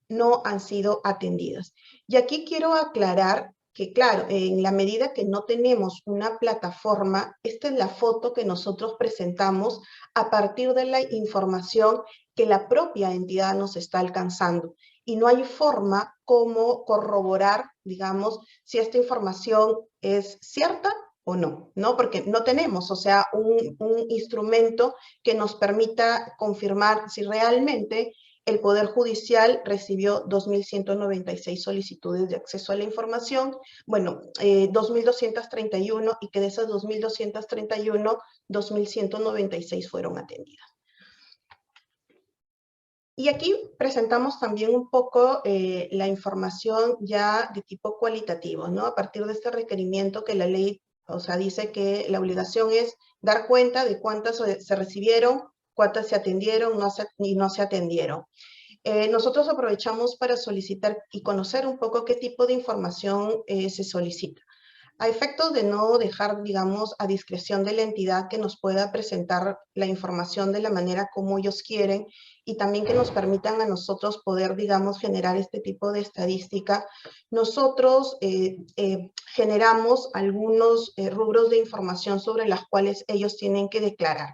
C: no han sido atendidas. Y aquí quiero aclarar que, claro, en la medida que no tenemos una plataforma, esta es la foto que nosotros presentamos a partir de la información que la propia entidad nos está alcanzando. y no hay forma como corroborar, digamos, si esta información es cierta o no, ¿no? Porque no tenemos, o sea, un instrumento que nos permita confirmar si realmente el Poder Judicial recibió 2.196 solicitudes de acceso a la información, bueno, 2.231, y que de esas 2.231, 2.196 fueron atendidas. Y aquí presentamos también un poco la información ya de tipo cualitativo, ¿no? A partir de este requerimiento que la ley, o sea, dice que la obligación es dar cuenta de cuántas se recibieron, cuántas se atendieron y no se atendieron. Nosotros aprovechamos para solicitar y conocer un poco qué tipo de información se solicita. A efectos de no dejar, digamos, a discreción de la entidad que nos pueda presentar la información de la manera como ellos quieren y también que nos permitan a nosotros poder, digamos, generar este tipo de estadística, nosotros generamos algunos rubros de información sobre las cuales ellos tienen que declarar.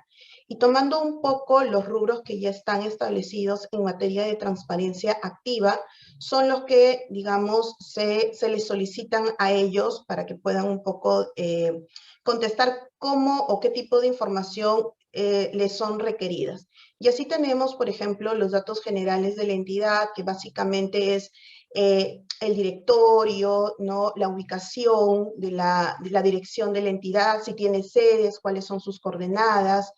C: Y tomando un poco los rubros que ya están establecidos en materia de transparencia activa, son los que, digamos, se les solicitan a ellos para que puedan un poco contestar cómo o qué tipo de información les son requeridas. Y así tenemos, por ejemplo, los datos generales de la entidad, que básicamente es el directorio, ¿no? La ubicación de la dirección de la entidad, si tiene sedes, cuáles son sus coordenadas,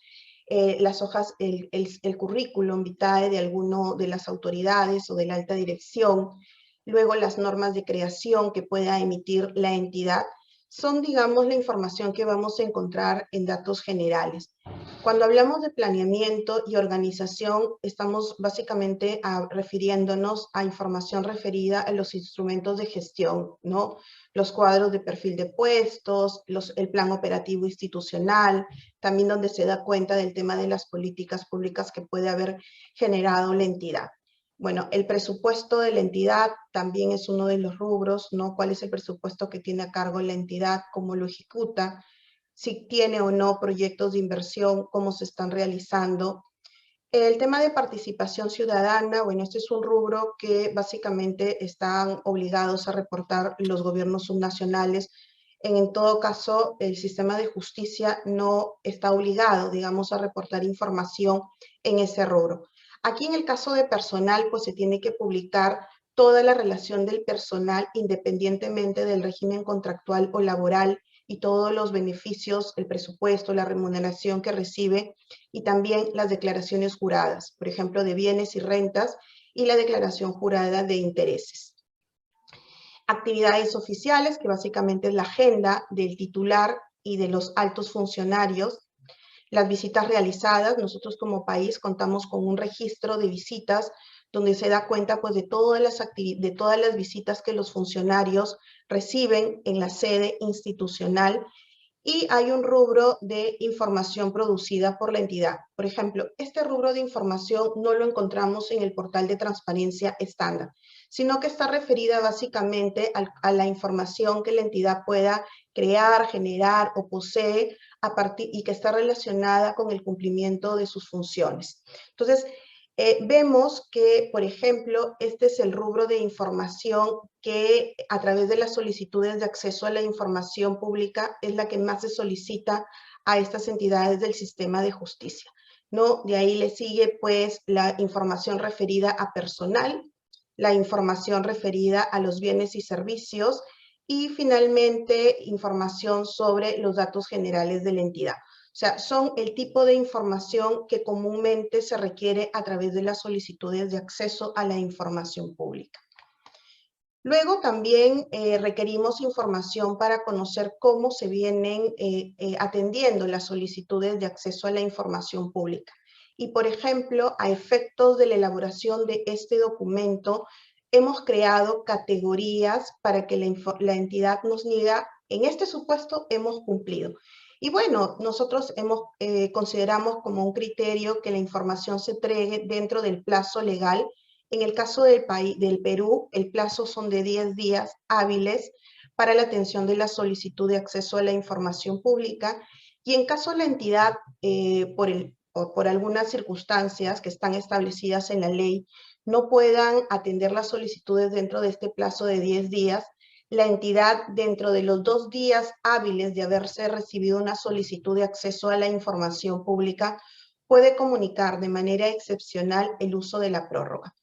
C: las hojas, el currículum vitae de alguno de las autoridades o de la alta dirección, luego las normas de creación que pueda emitir la entidad, son, digamos, la información que vamos a encontrar en datos generales. Cuando hablamos de planeamiento y organización, estamos básicamente refiriéndonos a información referida a los instrumentos de gestión, ¿no? Los cuadros de perfil de puestos, el plan operativo institucional, también donde se da cuenta del tema de las políticas públicas que puede haber generado la entidad. Bueno, el presupuesto de la entidad también es uno de los rubros, ¿no? ¿Cuál es el presupuesto que tiene a cargo la entidad? ¿Cómo lo ejecuta? Si tiene o no proyectos de inversión, cómo se están realizando. El tema de participación ciudadana, bueno, este es un rubro que básicamente están obligados a reportar los gobiernos subnacionales. En todo caso, el sistema de justicia no está obligado, digamos, a reportar información en ese rubro. Aquí en el caso de personal, pues se tiene que publicar toda la relación del personal independientemente del régimen contractual o laboral y todos los beneficios, el presupuesto, la remuneración que recibe y también las declaraciones juradas, por ejemplo, de bienes y rentas y la declaración jurada de intereses. Actividades oficiales, que básicamente es la agenda del titular y de los altos funcionarios. Las visitas realizadas, nosotros como país contamos con un registro de visitas donde se da cuenta pues, de todas las visitas que los funcionarios reciben en la sede institucional, y hay un rubro de información producida por la entidad. Por ejemplo, este rubro de información no lo encontramos en el portal de transparencia estándar, sino que está referida básicamente a la información que la entidad pueda crear, generar o posee y que está relacionada con el cumplimiento de sus funciones. Entonces, vemos que, por ejemplo, este es el rubro de información que a través de las solicitudes de acceso a la información pública es la que más se solicita a estas entidades del sistema de justicia, ¿no? De ahí le sigue pues la información referida a personal, la información referida a los bienes y servicios y finalmente información sobre los datos generales de la entidad. O sea, son el tipo de información que comúnmente se requiere a través de las solicitudes de acceso a la información pública. Luego también requerimos información para conocer cómo se vienen atendiendo las solicitudes de acceso a la información pública. Y por ejemplo, a efectos de la elaboración de este documento, hemos creado categorías para que la entidad nos diga, en este supuesto hemos cumplido. Y bueno, nosotros consideramos como un criterio que la información se entregue dentro del plazo legal. En el caso del Perú, el plazo son de 10 días hábiles para la atención de la solicitud de acceso a la información pública. Y en caso la entidad, por algunas circunstancias que están establecidas en la ley, no puedan atender las solicitudes dentro de este plazo de 10 días, la entidad, dentro de los 2 días hábiles de haberse recibido una solicitud de acceso a la información pública, puede comunicar de manera excepcional el uso de la prórroga.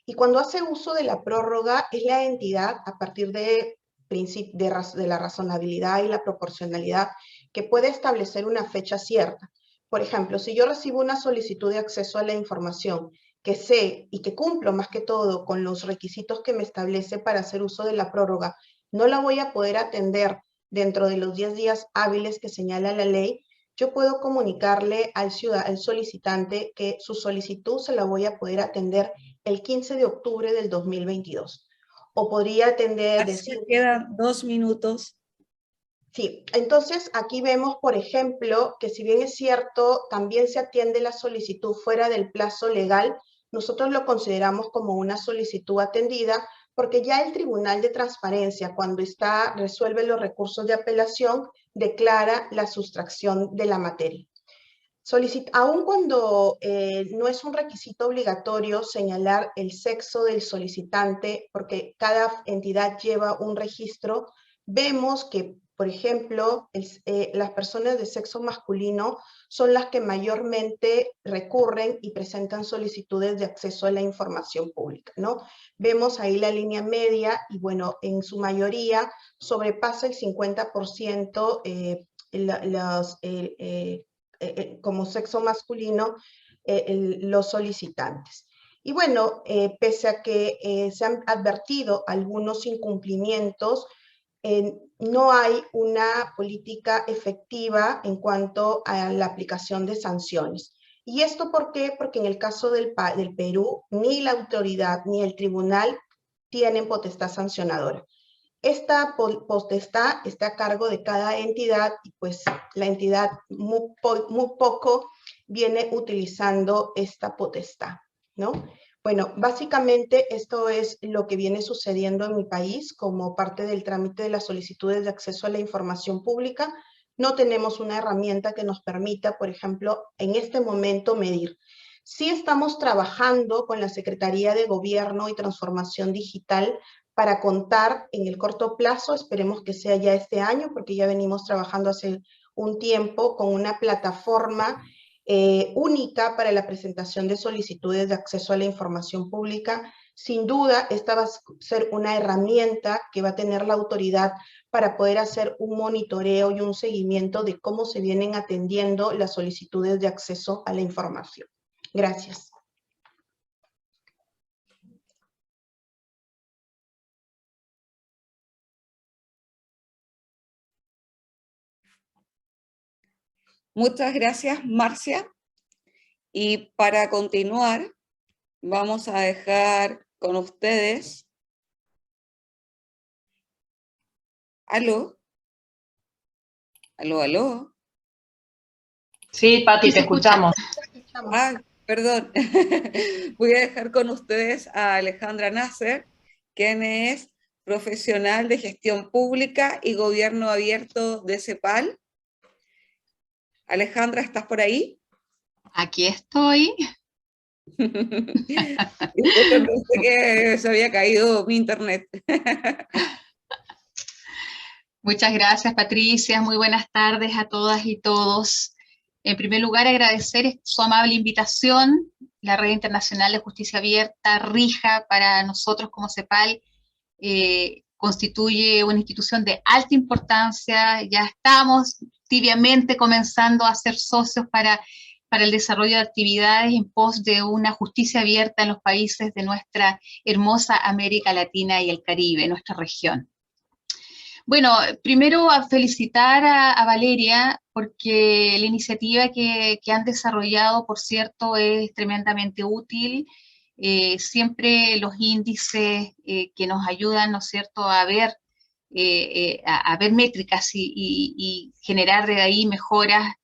C: Y cuando hace uso de la prórroga, es la entidad, a partir de la razonabilidad y la proporcionalidad, que puede establecer una fecha cierta. Por ejemplo, si yo recibo una solicitud de acceso a la información que sé y que cumplo más que todo con los requisitos que me establece para hacer uso de la prórroga, no la voy a poder atender dentro de los 10 días hábiles que señala la ley, yo puedo comunicarle al solicitante que su solicitud se la voy a poder atender el 15 de octubre del 2022. O podría atender...
A: Quedan 2 minutos.
C: Sí, entonces aquí vemos, por ejemplo, que si bien es cierto, también se atiende la solicitud fuera del plazo legal, nosotros lo consideramos como una solicitud atendida, porque ya el Tribunal de Transparencia, cuando resuelve los recursos de apelación, declara la sustracción de la materia. Aun cuando no es un requisito obligatorio señalar el sexo del solicitante, porque cada entidad lleva un registro, vemos que, por ejemplo, las personas de sexo masculino son las que mayormente recurren y presentan solicitudes de acceso a la información pública, ¿no? Vemos ahí la línea media y, bueno, en su mayoría sobrepasa el 50% como sexo masculino los solicitantes. Y bueno, pese a que se han advertido algunos incumplimientos, no hay una política efectiva en cuanto a la aplicación de sanciones. ¿Y esto por qué? Porque en el caso del Perú, ni la autoridad ni el tribunal tienen potestad sancionadora. Esta potestad está a cargo de cada entidad y pues la entidad muy poco viene utilizando esta potestad, ¿no? Bueno, básicamente esto es lo que viene sucediendo en mi país como parte del trámite de las solicitudes de acceso a la información pública. No tenemos una herramienta que nos permita, por ejemplo, en este momento medir. Sí estamos trabajando con la Secretaría de Gobierno y Transformación Digital para contar en el corto plazo, esperemos que sea ya este año, porque ya venimos trabajando hace un tiempo con una plataforma única para la presentación de solicitudes de acceso a la información pública. Sin duda, esta va a ser una herramienta que va a tener la autoridad para poder hacer un monitoreo y un seguimiento de cómo se vienen atendiendo las solicitudes de acceso a la información. Gracias.
A: Muchas gracias, Marcia. Y para continuar, vamos a dejar con ustedes. ¿Aló? ¿Aló, aló?
D: Sí, Pati, te escuchamos.
A: Ah, perdón. Voy a dejar con ustedes a Alejandra Nasser, quien es profesional de gestión pública y gobierno abierto de CEPAL. Alejandra, ¿estás por ahí?
E: Aquí estoy.
A: Pensé que se había caído mi internet.
E: Muchas gracias, Patricia. Muy buenas tardes a todas y todos. En primer lugar, agradecer su amable invitación. La Red Internacional de Justicia Abierta, RIJA, para nosotros como CEPAL, constituye una institución de alta importancia. Ya estamos tibiamente comenzando a ser socios para el desarrollo de actividades en pos de una justicia abierta en los países de nuestra hermosa América Latina y el Caribe, nuestra región. Bueno, primero a felicitar a Valeria porque la iniciativa que han desarrollado, por cierto, es tremendamente útil. Siempre los índices que nos ayudan, ¿no es cierto?, a ver métricas y generar de ahí mejoras,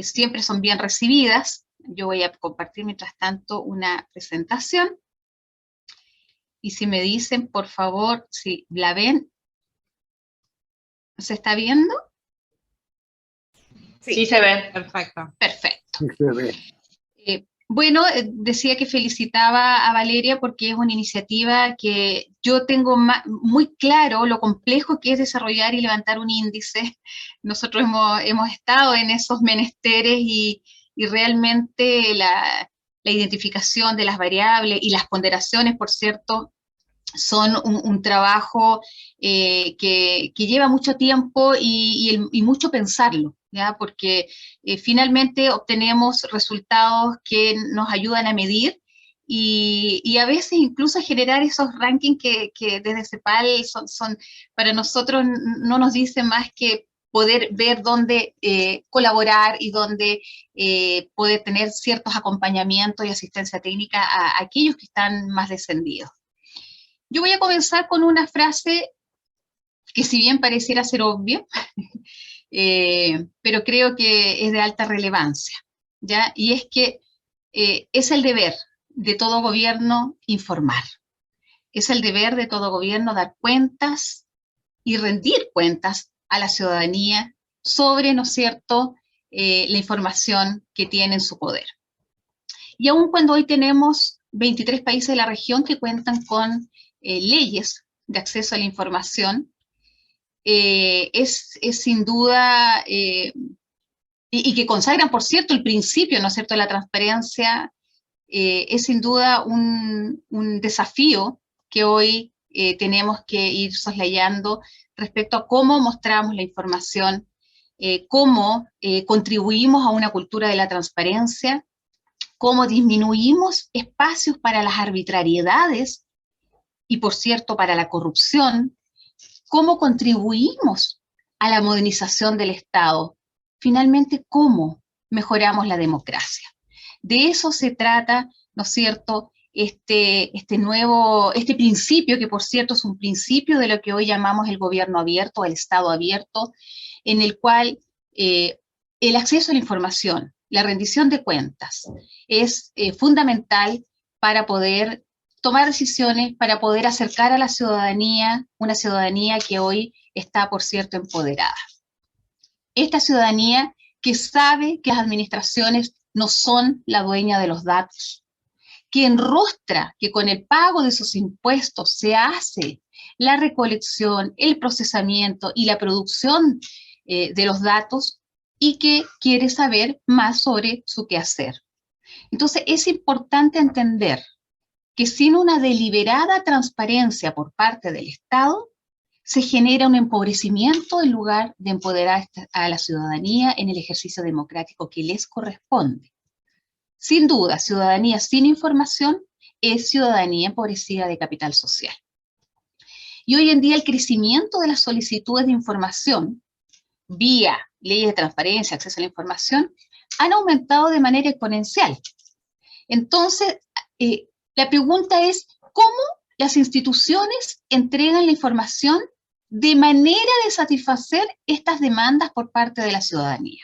E: siempre son bien recibidas. Yo voy a compartir mientras tanto una presentación. Y si me dicen, por favor, si la ven, ¿se está viendo?
D: Sí, se ve.
B: Perfecto.
E: Perfecto.
F: Sí, se ve.
E: Bueno, decía que felicitaba a Valeria porque es una iniciativa que yo tengo muy claro lo complejo que es desarrollar y levantar un índice. Nosotros hemos estado en esos menesteres y realmente la identificación de las variables y las ponderaciones, por cierto, son un trabajo que lleva mucho tiempo y mucho pensarlo, ¿ya? Porque finalmente obtenemos resultados que nos ayudan a medir y a veces incluso a generar esos rankings que desde CEPAL son para nosotros no nos dicen más que poder ver dónde colaborar y dónde poder tener ciertos acompañamientos y asistencia técnica a aquellos que están más descendidos. Yo voy a comenzar con una frase que si bien pareciera ser obvia, pero creo que es de alta relevancia, ¿ya? Y es que es el deber de todo gobierno informar. Es el deber de todo gobierno dar cuentas y rendir cuentas a la ciudadanía sobre, ¿no es cierto?, la información que tiene en su poder. Y aun cuando hoy tenemos 23 países de la región que cuentan con leyes de acceso a la información, es sin duda, y que consagran, por cierto, el principio, ¿no es cierto?, de la transparencia, es sin duda un desafío que hoy tenemos que ir soslayando respecto a cómo mostramos la información, cómo contribuimos a una cultura de la transparencia, cómo disminuimos espacios para las arbitrariedades y, por cierto, para la corrupción, cómo contribuimos a la modernización del Estado, finalmente, cómo mejoramos la democracia. De eso se trata, ¿no es cierto?, este principio, que por cierto es un principio de lo que hoy llamamos el gobierno abierto, el Estado abierto, en el cual el acceso a la información, la rendición de cuentas, es fundamental para poder tomar decisiones, para poder acercar a la ciudadanía, una ciudadanía que hoy está, por cierto, empoderada. Esta ciudadanía que sabe que las administraciones no son la dueña de los datos, que enrostra que con el pago de sus impuestos se hace la recolección, el procesamiento y la producción de los datos y que quiere saber más sobre su quehacer. Entonces es importante entender que sin una deliberada transparencia por parte del Estado, se genera un empobrecimiento en lugar de empoderar a la ciudadanía en el ejercicio democrático que les corresponde. Sin duda, ciudadanía sin información es ciudadanía empobrecida de capital social. Y hoy en día el crecimiento de las solicitudes de información vía leyes de transparencia, acceso a la información, han aumentado de manera exponencial. Entonces, la pregunta es, ¿cómo las instituciones entregan la información de manera de satisfacer estas demandas por parte de la ciudadanía?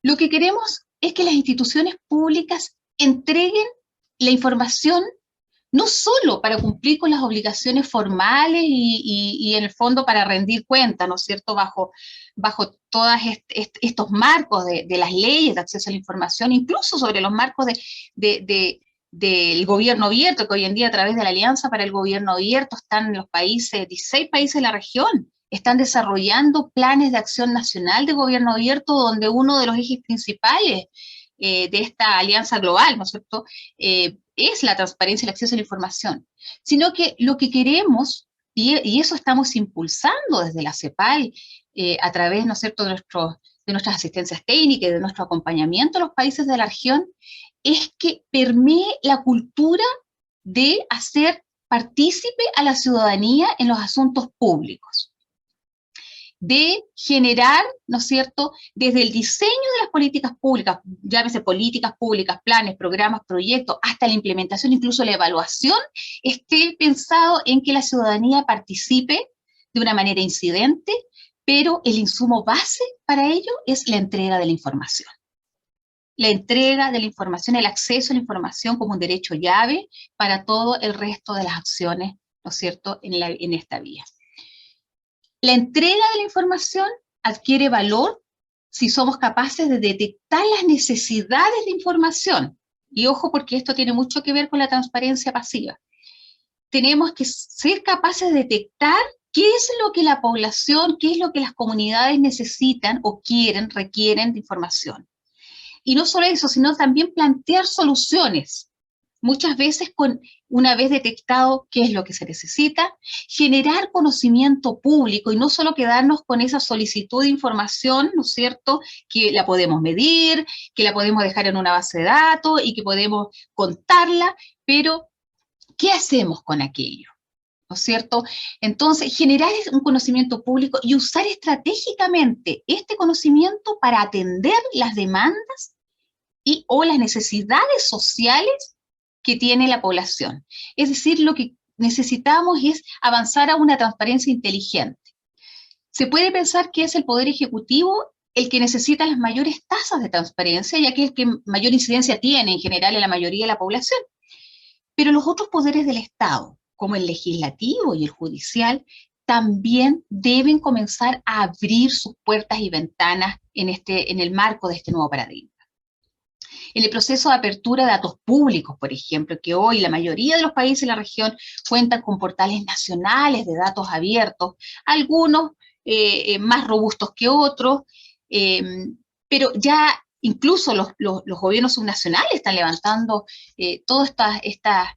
E: Lo que queremos es que las instituciones públicas entreguen la información no solo para cumplir con las obligaciones formales y en el fondo para rendir cuenta, ¿no es cierto?, bajo todos estos marcos de las leyes de acceso a la información, incluso sobre los marcos del gobierno abierto, que hoy en día a través de la Alianza para el Gobierno Abierto están los países, 16 países de la región, están desarrollando planes de acción nacional de gobierno abierto, donde uno de los ejes principales de esta alianza global, ¿no es cierto?, es la transparencia y el acceso a la información, sino que lo que queremos, y eso estamos impulsando desde la CEPAL, a través, ¿no es cierto?, de nuestras asistencias técnicas y de nuestro acompañamiento a los países de la región, es que permee la cultura de hacer partícipe a la ciudadanía en los asuntos públicos, de generar, ¿no es cierto?, desde el diseño de las políticas públicas, llámese políticas públicas, planes, programas, proyectos, hasta la implementación, incluso la evaluación, esté pensado en que la ciudadanía participe de una manera incidente, pero el insumo base para ello es la entrega de la información. La entrega de la información, el acceso a la información como un derecho llave para todo el resto de las acciones, ¿no es cierto?, en esta vía. La entrega de la información adquiere valor si somos capaces de detectar las necesidades de información. Y ojo, porque esto tiene mucho que ver con la transparencia pasiva. Tenemos que ser capaces de detectar qué es lo que la población, qué es lo que las comunidades necesitan o quieren, requieren de información. Y no solo eso, sino también plantear soluciones. Muchas veces, una vez detectado qué es lo que se necesita, generar conocimiento público y no solo quedarnos con esa solicitud de información, ¿no es cierto?, que la podemos medir, que la podemos dejar en una base de datos y que podemos contarla, pero ¿qué hacemos con aquello? ¿No es cierto? Entonces, generar un conocimiento público y usar estratégicamente este conocimiento para atender las demandas o las necesidades sociales que tiene la población. Es decir, lo que necesitamos es avanzar a una transparencia inteligente. Se puede pensar que es el Poder Ejecutivo el que necesita las mayores tasas de transparencia, ya que es el que mayor incidencia tiene en general en la mayoría de la población. Pero los otros poderes del Estado, como el legislativo y el judicial, también deben comenzar a abrir sus puertas y ventanas en el marco de este nuevo paradigma. En el proceso de apertura de datos públicos, por ejemplo, que hoy la mayoría de los países de la región cuentan con portales nacionales de datos abiertos, algunos más robustos que otros, pero ya incluso los gobiernos subnacionales están levantando todas estas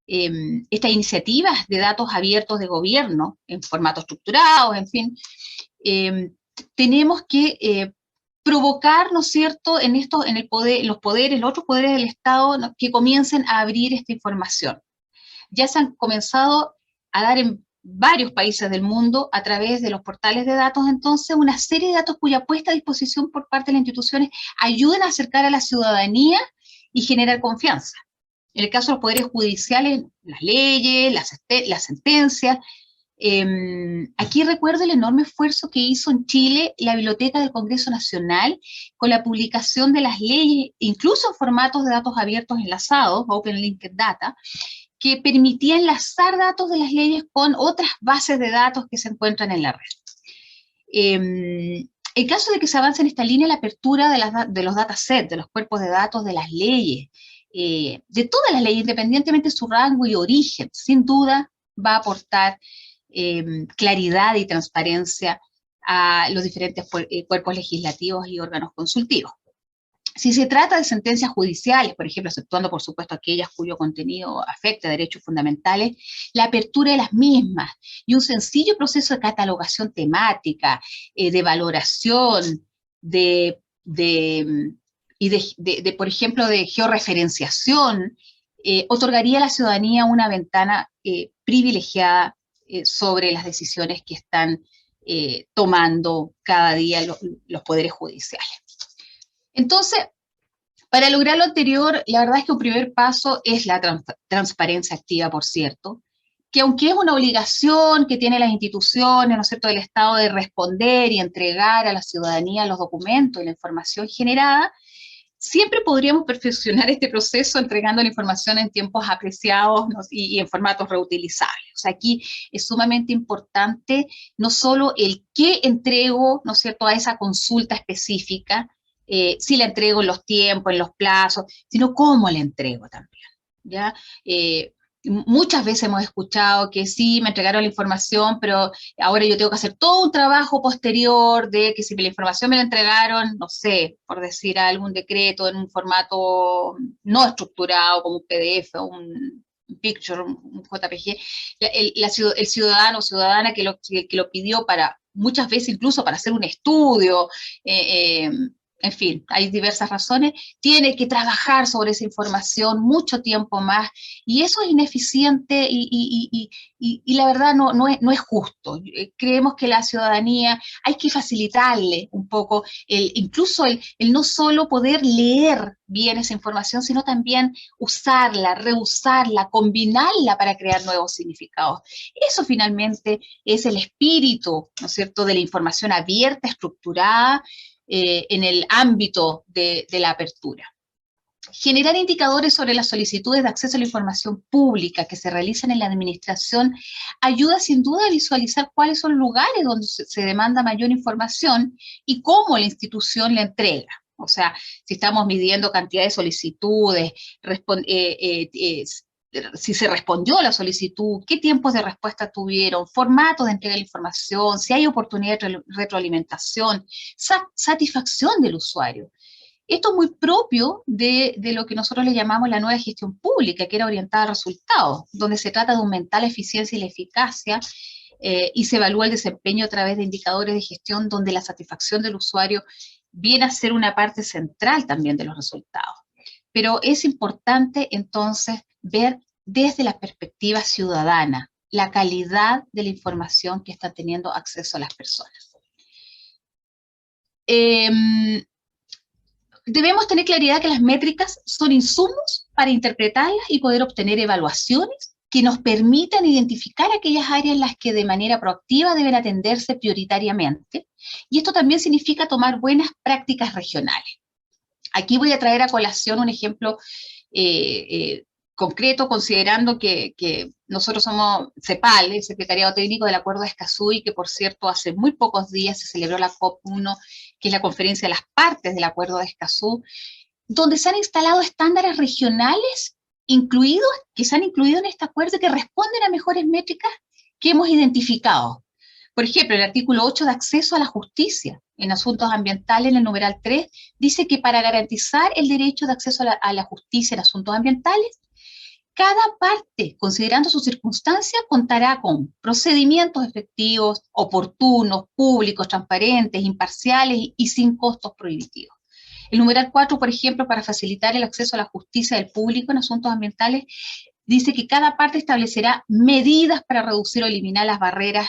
E: iniciativas de datos abiertos de gobierno en formato estructurado, en fin. Tenemos que provocar, ¿no es cierto?, en los otros poderes del Estado, ¿no?, que comiencen a abrir esta información. Ya se han comenzado a dar en varios países del mundo, a través de los portales de datos, entonces, una serie de datos cuya puesta a disposición por parte de las instituciones ayudan a acercar a la ciudadanía y generar confianza. En el caso de los poderes judiciales, las leyes, las sentencias. Aquí recuerdo el enorme esfuerzo que hizo en Chile la Biblioteca del Congreso Nacional con la publicación de las leyes, incluso en formatos de datos abiertos enlazados, Open Linked Data, que permitía enlazar datos de las leyes con otras bases de datos que se encuentran en la red. En caso de que se avance en esta línea, la apertura de los datasets, de los cuerpos de datos de las leyes, de todas las leyes, independientemente de su rango y origen, sin duda va a aportar claridad y transparencia a los diferentes cuerpos legislativos y órganos consultivos. Si se trata de sentencias judiciales, por ejemplo, exceptuando por supuesto aquellas cuyo contenido afecta a derechos fundamentales, la apertura de las mismas y un sencillo proceso de catalogación temática, de valoración, por ejemplo, de georreferenciación, otorgaría a la ciudadanía una ventana privilegiada sobre las decisiones que están tomando cada día los poderes judiciales. Entonces, para lograr lo anterior, la verdad es que un primer paso es la transparencia activa, por cierto, que aunque es una obligación que tienen las instituciones, ¿no es cierto?, del Estado de responder y entregar a la ciudadanía los documentos y la información generada, siempre podríamos perfeccionar este proceso entregando la información en tiempos apreciados, ¿no?, y en formatos reutilizables. O sea, aquí es sumamente importante no solo el qué entrego, ¿no es cierto?, a esa consulta específica, si la entrego en los tiempos, en los plazos, sino cómo la entrego también, ¿ya? Muchas veces hemos escuchado que sí, me entregaron la información, pero ahora yo tengo que hacer todo un trabajo posterior de que si la información me la entregaron, no sé, por decir algún decreto en un formato no estructurado, como un PDF o un picture, un JPG, el ciudadano o ciudadana que lo pidió muchas veces incluso para hacer un estudio, en fin, hay diversas razones, tiene que trabajar sobre esa información mucho tiempo más, y eso es ineficiente y la verdad no es justo. Creemos que la ciudadanía hay que facilitarle un poco, incluso el no solo poder leer bien esa información, sino también usarla, reusarla, combinarla para crear nuevos significados. Eso finalmente es el espíritu, ¿no es cierto?, de la información abierta, estructurada, en el ámbito de la apertura. Generar indicadores sobre las solicitudes de acceso a la información pública que se realizan en la administración ayuda sin duda a visualizar cuáles son los lugares donde se demanda mayor información y cómo la institución la entrega. O sea, si estamos midiendo cantidad de solicitudes, si se respondió a la solicitud, qué tiempos de respuesta tuvieron, formatos de entrega de la información, si hay oportunidad de retroalimentación, satisfacción del usuario. Esto es muy propio de lo que nosotros le llamamos la nueva gestión pública, que era orientada a resultados, donde se trata de aumentar la eficiencia y la eficacia y se evalúa el desempeño a través de indicadores de gestión donde la satisfacción del usuario viene a ser una parte central también de los resultados. Pero es importante entonces ver desde la perspectiva ciudadana la calidad de la información que están teniendo acceso a las personas. Debemos tener claridad que las métricas son insumos para interpretarlas y poder obtener evaluaciones que nos permitan identificar aquellas áreas en las que de manera proactiva deben atenderse prioritariamente. Y esto también significa tomar buenas prácticas regionales. Aquí voy a traer a colación un ejemplo concreto, considerando que nosotros somos CEPAL, el Secretariado Técnico del Acuerdo de Escazú, y que por cierto hace muy pocos días se celebró la COP1, que es la conferencia de las partes del Acuerdo de Escazú, donde se han instalado estándares regionales que se han incluido en este acuerdo y que responden a mejores métricas que hemos identificado. Por ejemplo, el artículo 8 de acceso a la justicia en asuntos ambientales, en el numeral 3, dice que para garantizar el derecho de acceso a la justicia en asuntos ambientales, cada parte, considerando sus circunstancias, contará con procedimientos efectivos, oportunos, públicos, transparentes, imparciales y sin costos prohibitivos. El numeral 4, por ejemplo, para facilitar el acceso a la justicia del público en asuntos ambientales, dice que cada parte establecerá medidas para reducir o eliminar las barreras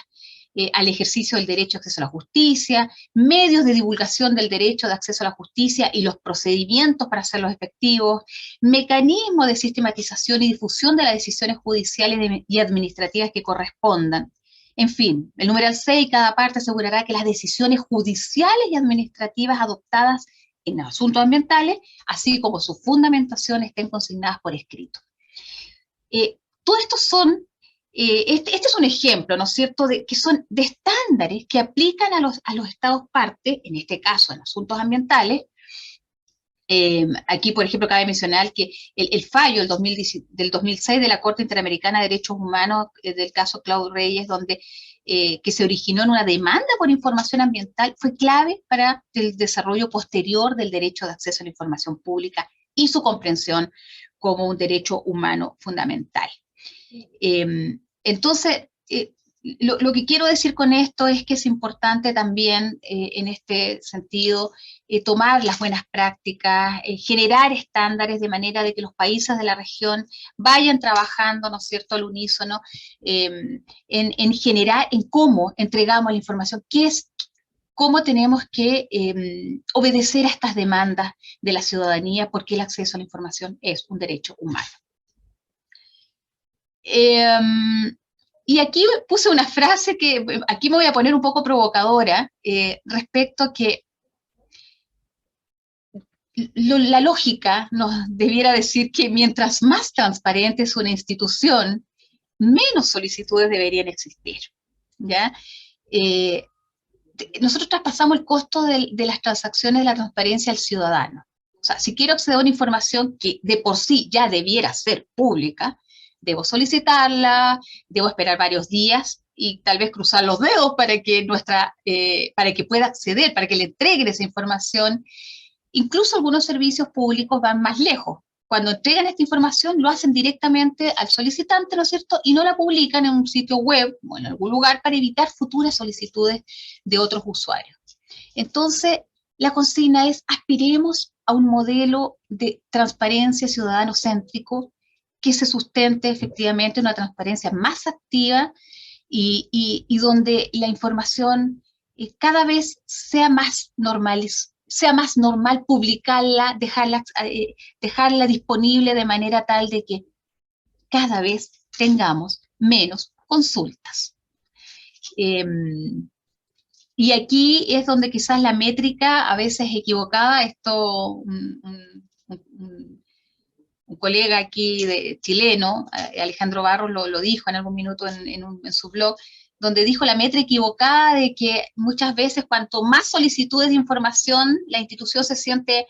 E: al ejercicio del derecho de acceso a la justicia, medios de divulgación del derecho de acceso a la justicia y los procedimientos para hacerlos efectivos, mecanismos de sistematización y difusión de las decisiones judiciales y administrativas que correspondan. En fin, el numeral 6, cada parte asegurará que las decisiones judiciales y administrativas adoptadas en asuntos ambientales, así como su fundamentación, estén consignadas por escrito. Todo esto son este es un ejemplo, ¿no es cierto?, que son de estándares que aplican a los estados parte, en este caso en asuntos ambientales. Aquí, por ejemplo, cabe mencionar que el fallo del 2006 de la Corte Interamericana de Derechos Humanos del caso Claude Reyes, donde que se originó en una demanda por información ambiental, fue clave para el desarrollo posterior del derecho de acceso a la información pública y su comprensión como un derecho humano fundamental. Entonces, lo que quiero decir con esto es que es importante también, en este sentido, tomar las buenas prácticas, generar estándares de manera de que los países de la región vayan trabajando, ¿no es cierto?, al unísono, en generar, en cómo entregamos la información, cómo tenemos que obedecer a estas demandas de la ciudadanía, porque el acceso a la información es un derecho humano. Y aquí puse una frase que aquí me voy a poner un poco provocadora respecto a que la lógica nos debiera decir que mientras más transparente es una institución, menos solicitudes deberían existir, ¿ya? Nosotros traspasamos el costo de las transacciones de la transparencia al ciudadano. O sea, si quiero acceder a una información que de por sí ya debiera ser pública, debo solicitarla, debo esperar varios días y tal vez cruzar los dedos para que pueda acceder, para que le entreguen esa información. Incluso algunos servicios públicos van más lejos. Cuando entregan esta información, lo hacen directamente al solicitante, ¿no es cierto?, y no la publican en un sitio web o en algún lugar para evitar futuras solicitudes de otros usuarios. Entonces, la consigna es: aspiremos a un modelo de transparencia ciudadano-céntrico que se sustente efectivamente en una transparencia más activa y donde la información cada vez sea más normal publicarla, dejarla disponible de manera tal de que cada vez tengamos menos consultas. Y aquí es donde quizás la métrica a veces es equivocada. Esto, colega aquí chileno, Alejandro Barros, lo dijo en algún minuto en su blog, donde dijo la metra equivocada de que muchas veces cuanto más solicitudes de información, la institución se siente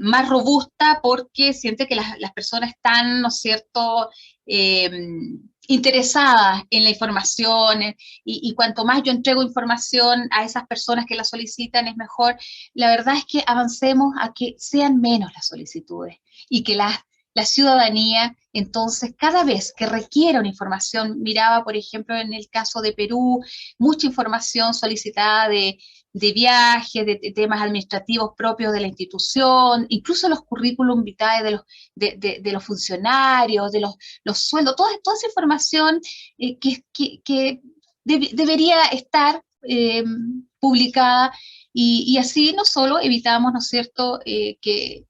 E: más robusta porque siente que las personas están, ¿no es cierto?, interesadas en la información, y cuanto más yo entrego información a esas personas que la solicitan es mejor. La verdad es que avancemos a que sean menos las solicitudes y que la ciudadanía, entonces, cada vez que requiera una información, miraba, por ejemplo, en el caso de Perú, mucha información solicitada de viajes, de temas administrativos propios de la institución, incluso los currículum vitae de los funcionarios, de los sueldos, toda esa información que debería estar publicada, y así no solo evitamos, ¿no es cierto?, que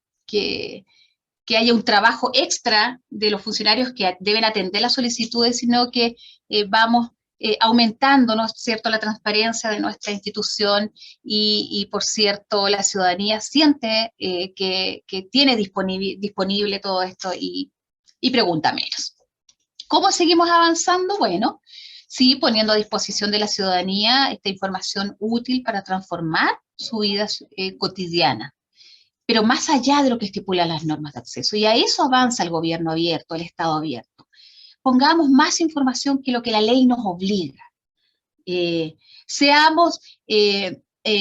E: haya un trabajo extra de los funcionarios que deben atender las solicitudes, sino que vamos aumentando, ¿no es cierto?, la transparencia de nuestra institución, y por cierto, la ciudadanía siente que tiene disponible todo esto y pregunta menos. ¿Cómo seguimos avanzando? Bueno, sí, poniendo a disposición de la ciudadanía esta información útil para transformar su vida cotidiana, pero más allá de lo que estipulan las normas de acceso. Y a eso avanza el gobierno abierto, el Estado abierto. Pongamos más información que lo que la ley nos obliga. Seamos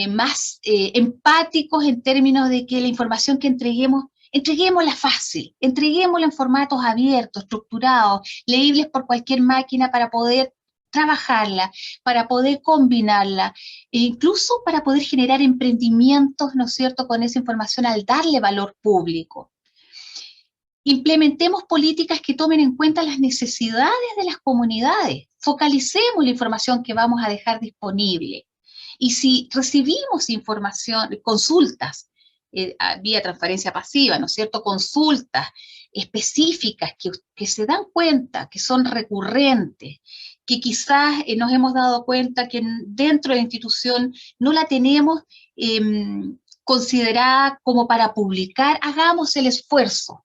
E: más empáticos en términos de que la información que entreguémosla fácil, entreguémosla en formatos abiertos, estructurados, leíbles por cualquier máquina para poder trabajarla, para poder combinarla, e incluso para poder generar emprendimientos, ¿no es cierto?, con esa información al darle valor público. Implementemos políticas que tomen en cuenta las necesidades de las comunidades, focalicemos la información que vamos a dejar disponible, y si recibimos información, consultas, vía transparencia pasiva, ¿no es cierto?, consultas específicas que se dan cuenta que son recurrentes, que quizás nos hemos dado cuenta que dentro de la institución no la tenemos considerada como para publicar, hagamos el esfuerzo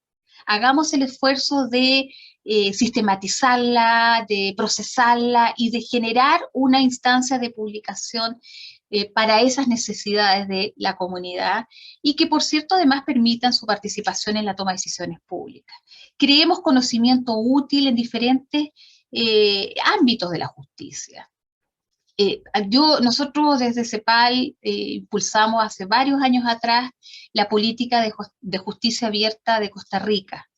E: de sistematizarla, de procesarla y de generar una instancia de publicación para esas necesidades de la comunidad, y que, por cierto, además permitan su participación en la toma de decisiones públicas. Creemos conocimiento útil en diferentes ámbitos de la justicia. Nosotros desde CEPAL impulsamos hace varios años atrás la política de justicia abierta de Costa Rica.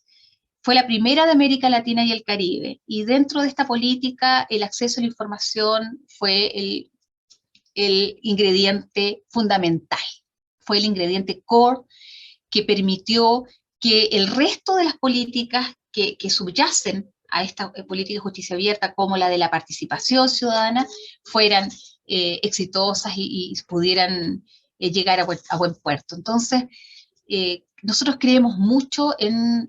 E: Fue la primera de América Latina y el Caribe, y dentro de esta política el acceso a la información fue el ingrediente fundamental, fue el ingrediente core que permitió que el resto de las políticas que subyacen a esta política de justicia abierta, como la de la participación ciudadana, fueran exitosas y pudieran llegar a buen puerto. Entonces, nosotros creemos mucho en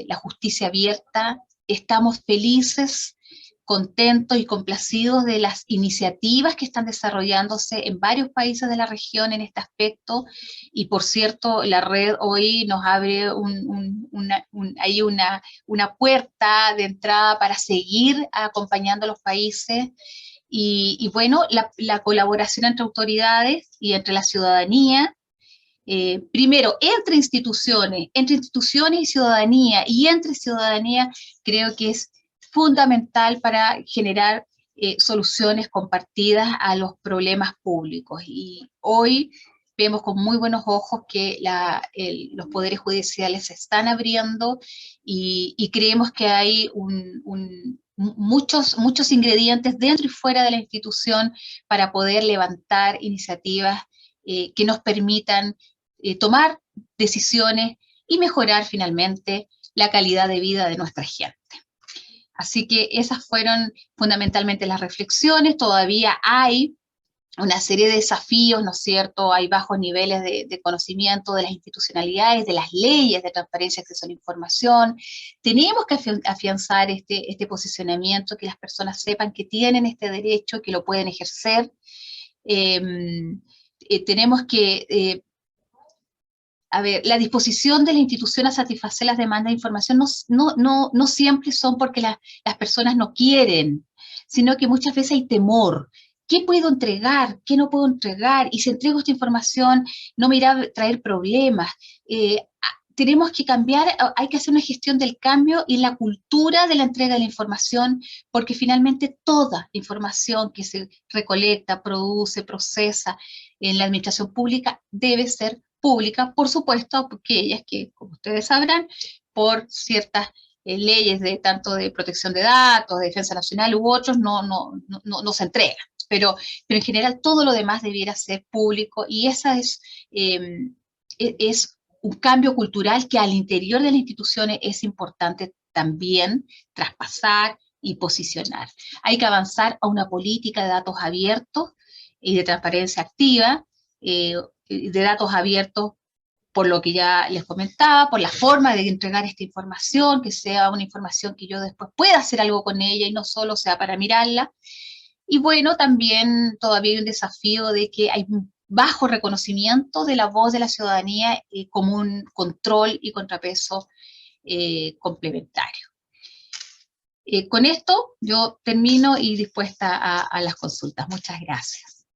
E: la justicia abierta, estamos felices, contentos y complacidos de las iniciativas que están desarrollándose en varios países de la región en este aspecto, y por cierto, la red hoy nos abre una puerta de entrada para seguir acompañando a los países, y bueno, la colaboración entre autoridades y entre la ciudadanía, primero entre instituciones y ciudadanía, y entre ciudadanía, creo que es fundamental para generar soluciones compartidas a los problemas públicos. Y hoy vemos con muy buenos ojos que los poderes judiciales se están abriendo, y creemos que hay muchos ingredientes dentro y fuera de la institución para poder levantar iniciativas que nos permitan tomar decisiones y mejorar finalmente la calidad de vida de nuestra gente. Así que esas fueron fundamentalmente las reflexiones. Todavía hay una serie de desafíos, ¿no es cierto? Hay bajos niveles de conocimiento de las institucionalidades, de las leyes de transparencia y acceso a la información. Tenemos que afianzar este posicionamiento, que las personas sepan que tienen este derecho, que lo pueden ejercer. Tenemos que a ver, la disposición de la institución a satisfacer las demandas de información no siempre son porque las personas no quieren, sino que muchas veces hay temor. ¿Qué puedo entregar? ¿Qué no puedo entregar? Y si entrego esta información, no me irá a traer problemas. Tenemos que cambiar, hay que hacer una gestión del cambio y la cultura de la entrega de la información, porque finalmente toda información que se recolecta, produce, procesa en la administración pública debe ser pública, por supuesto, porque ellas que, como ustedes sabrán, por ciertas leyes de tanto de protección de datos, de defensa nacional u otros, no se entregan. Pero en general todo lo demás debiera ser público y esa es un cambio cultural que al interior de las instituciones es importante también traspasar y posicionar. Hay que avanzar a una política de datos abiertos y de transparencia activa, de datos abiertos por lo que ya les comentaba, por la forma de entregar esta información, que sea una información que yo después pueda hacer algo con ella y no solo sea para mirarla. Y bueno, también todavía hay un desafío de que hay un bajo reconocimiento de la voz de la ciudadanía como un control y contrapeso complementario. Con esto yo termino y dispuesta a las consultas. Muchas gracias.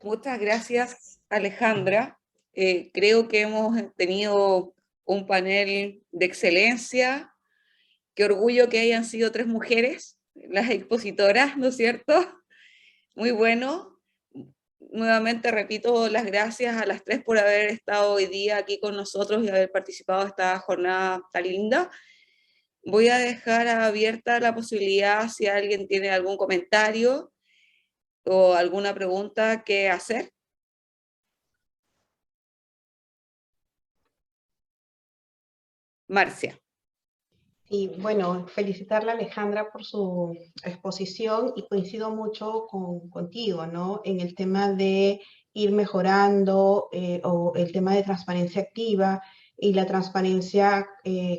A: Muchas gracias, Alejandra. Creo que hemos tenido un panel de excelencia. Qué orgullo que hayan sido 3 mujeres, las expositoras, ¿no es cierto? Muy bueno. Nuevamente repito las gracias a las 3 por haber estado hoy día aquí con nosotros y haber participado en esta jornada tan linda. Voy a dejar abierta la posibilidad si alguien tiene algún comentario o alguna pregunta que hacer. Marcia.
C: Y bueno, felicitarle a Alejandra por su exposición y coincido mucho contigo, ¿no? En el tema de ir mejorando o el tema de transparencia activa y la transparencia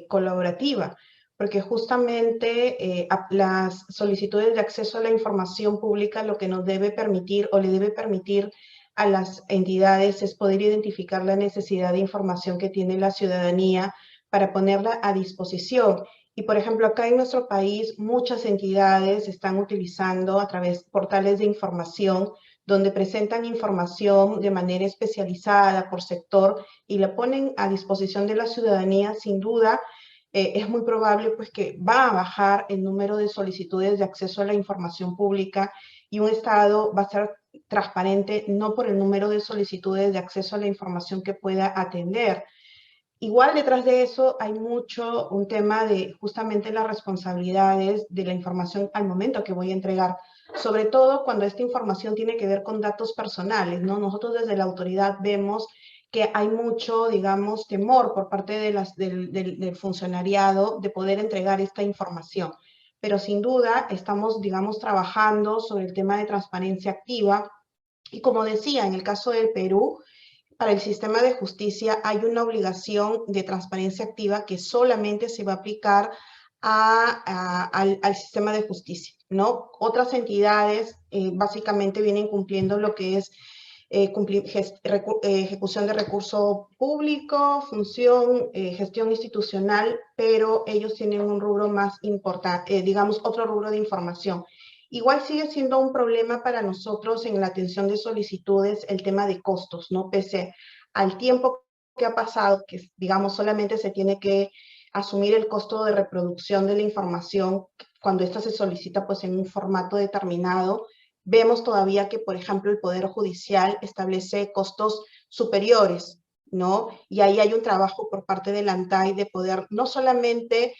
C: colaborativa, porque justamente las solicitudes de acceso a la información pública lo que nos debe permitir o le debe permitir a las entidades es poder identificar la necesidad de información que tiene la ciudadanía para ponerla a disposición. Y, por ejemplo, acá en nuestro país, muchas entidades están utilizando a través de portales de información donde presentan información de manera especializada por sector y la ponen a disposición de la ciudadanía. Sin duda, es muy probable pues, que va a bajar el número de solicitudes de acceso a la información pública y un Estado va a ser transparente no por el número de solicitudes de acceso a la información que pueda atender. Igual detrás de eso hay mucho un tema de justamente las responsabilidades de la información al momento que voy a entregar, sobre todo cuando esta información tiene que ver con datos personales, ¿no? Nosotros desde la autoridad vemos que hay mucho, digamos, temor por parte de del funcionariado de poder entregar esta información. Pero sin duda estamos, digamos, trabajando sobre el tema de transparencia activa. Y como decía, en el caso del Perú, para el sistema de justicia hay una obligación de transparencia activa que solamente se va a aplicar al sistema de justicia, ¿no? Otras entidades básicamente vienen cumpliendo lo que es ejecución de recurso público, función, gestión institucional, pero ellos tienen un rubro más importante, digamos, otro rubro de información. Igual sigue siendo un problema para nosotros en la atención de solicitudes el tema de costos, ¿no? Pese al tiempo que ha pasado, que digamos solamente se tiene que asumir el costo de reproducción de la información cuando ésta se solicita pues en un formato determinado, vemos todavía que, por ejemplo, el Poder Judicial establece costos superiores, ¿no? Y ahí hay un trabajo por parte del ANTAI de poder no solamente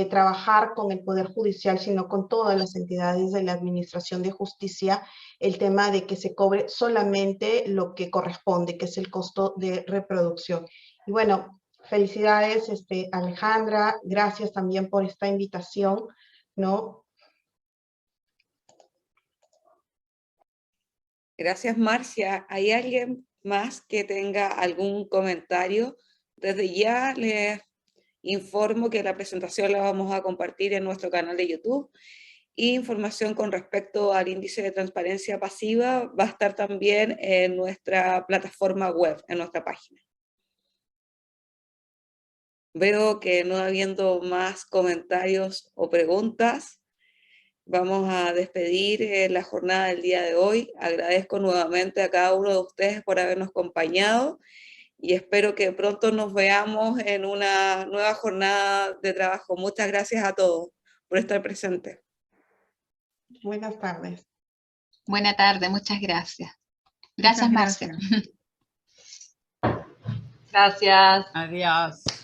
C: trabajar con el Poder Judicial, sino con todas las entidades de la Administración de Justicia, el tema de que se cobre solamente lo que corresponde, que es el costo de reproducción. Y bueno, felicidades, Alejandra, gracias también por esta invitación, ¿no?
A: Gracias, Marcia. ¿Hay alguien más que tenga algún comentario? Desde ya les informo que la presentación la vamos a compartir en nuestro canal de YouTube Y información con respecto al índice de transparencia pasiva va a estar también en nuestra plataforma web, en nuestra página. Veo que no habiendo más comentarios o preguntas, vamos a despedir la jornada del día de hoy. Agradezco nuevamente a cada uno de ustedes por habernos acompañado y espero que pronto nos veamos en una nueva jornada de trabajo. Muchas gracias a todos por estar presentes.
C: Buenas tardes.
E: Buena tarde, muchas gracias. Gracias, Marcia.
D: Gracias.
B: Adiós.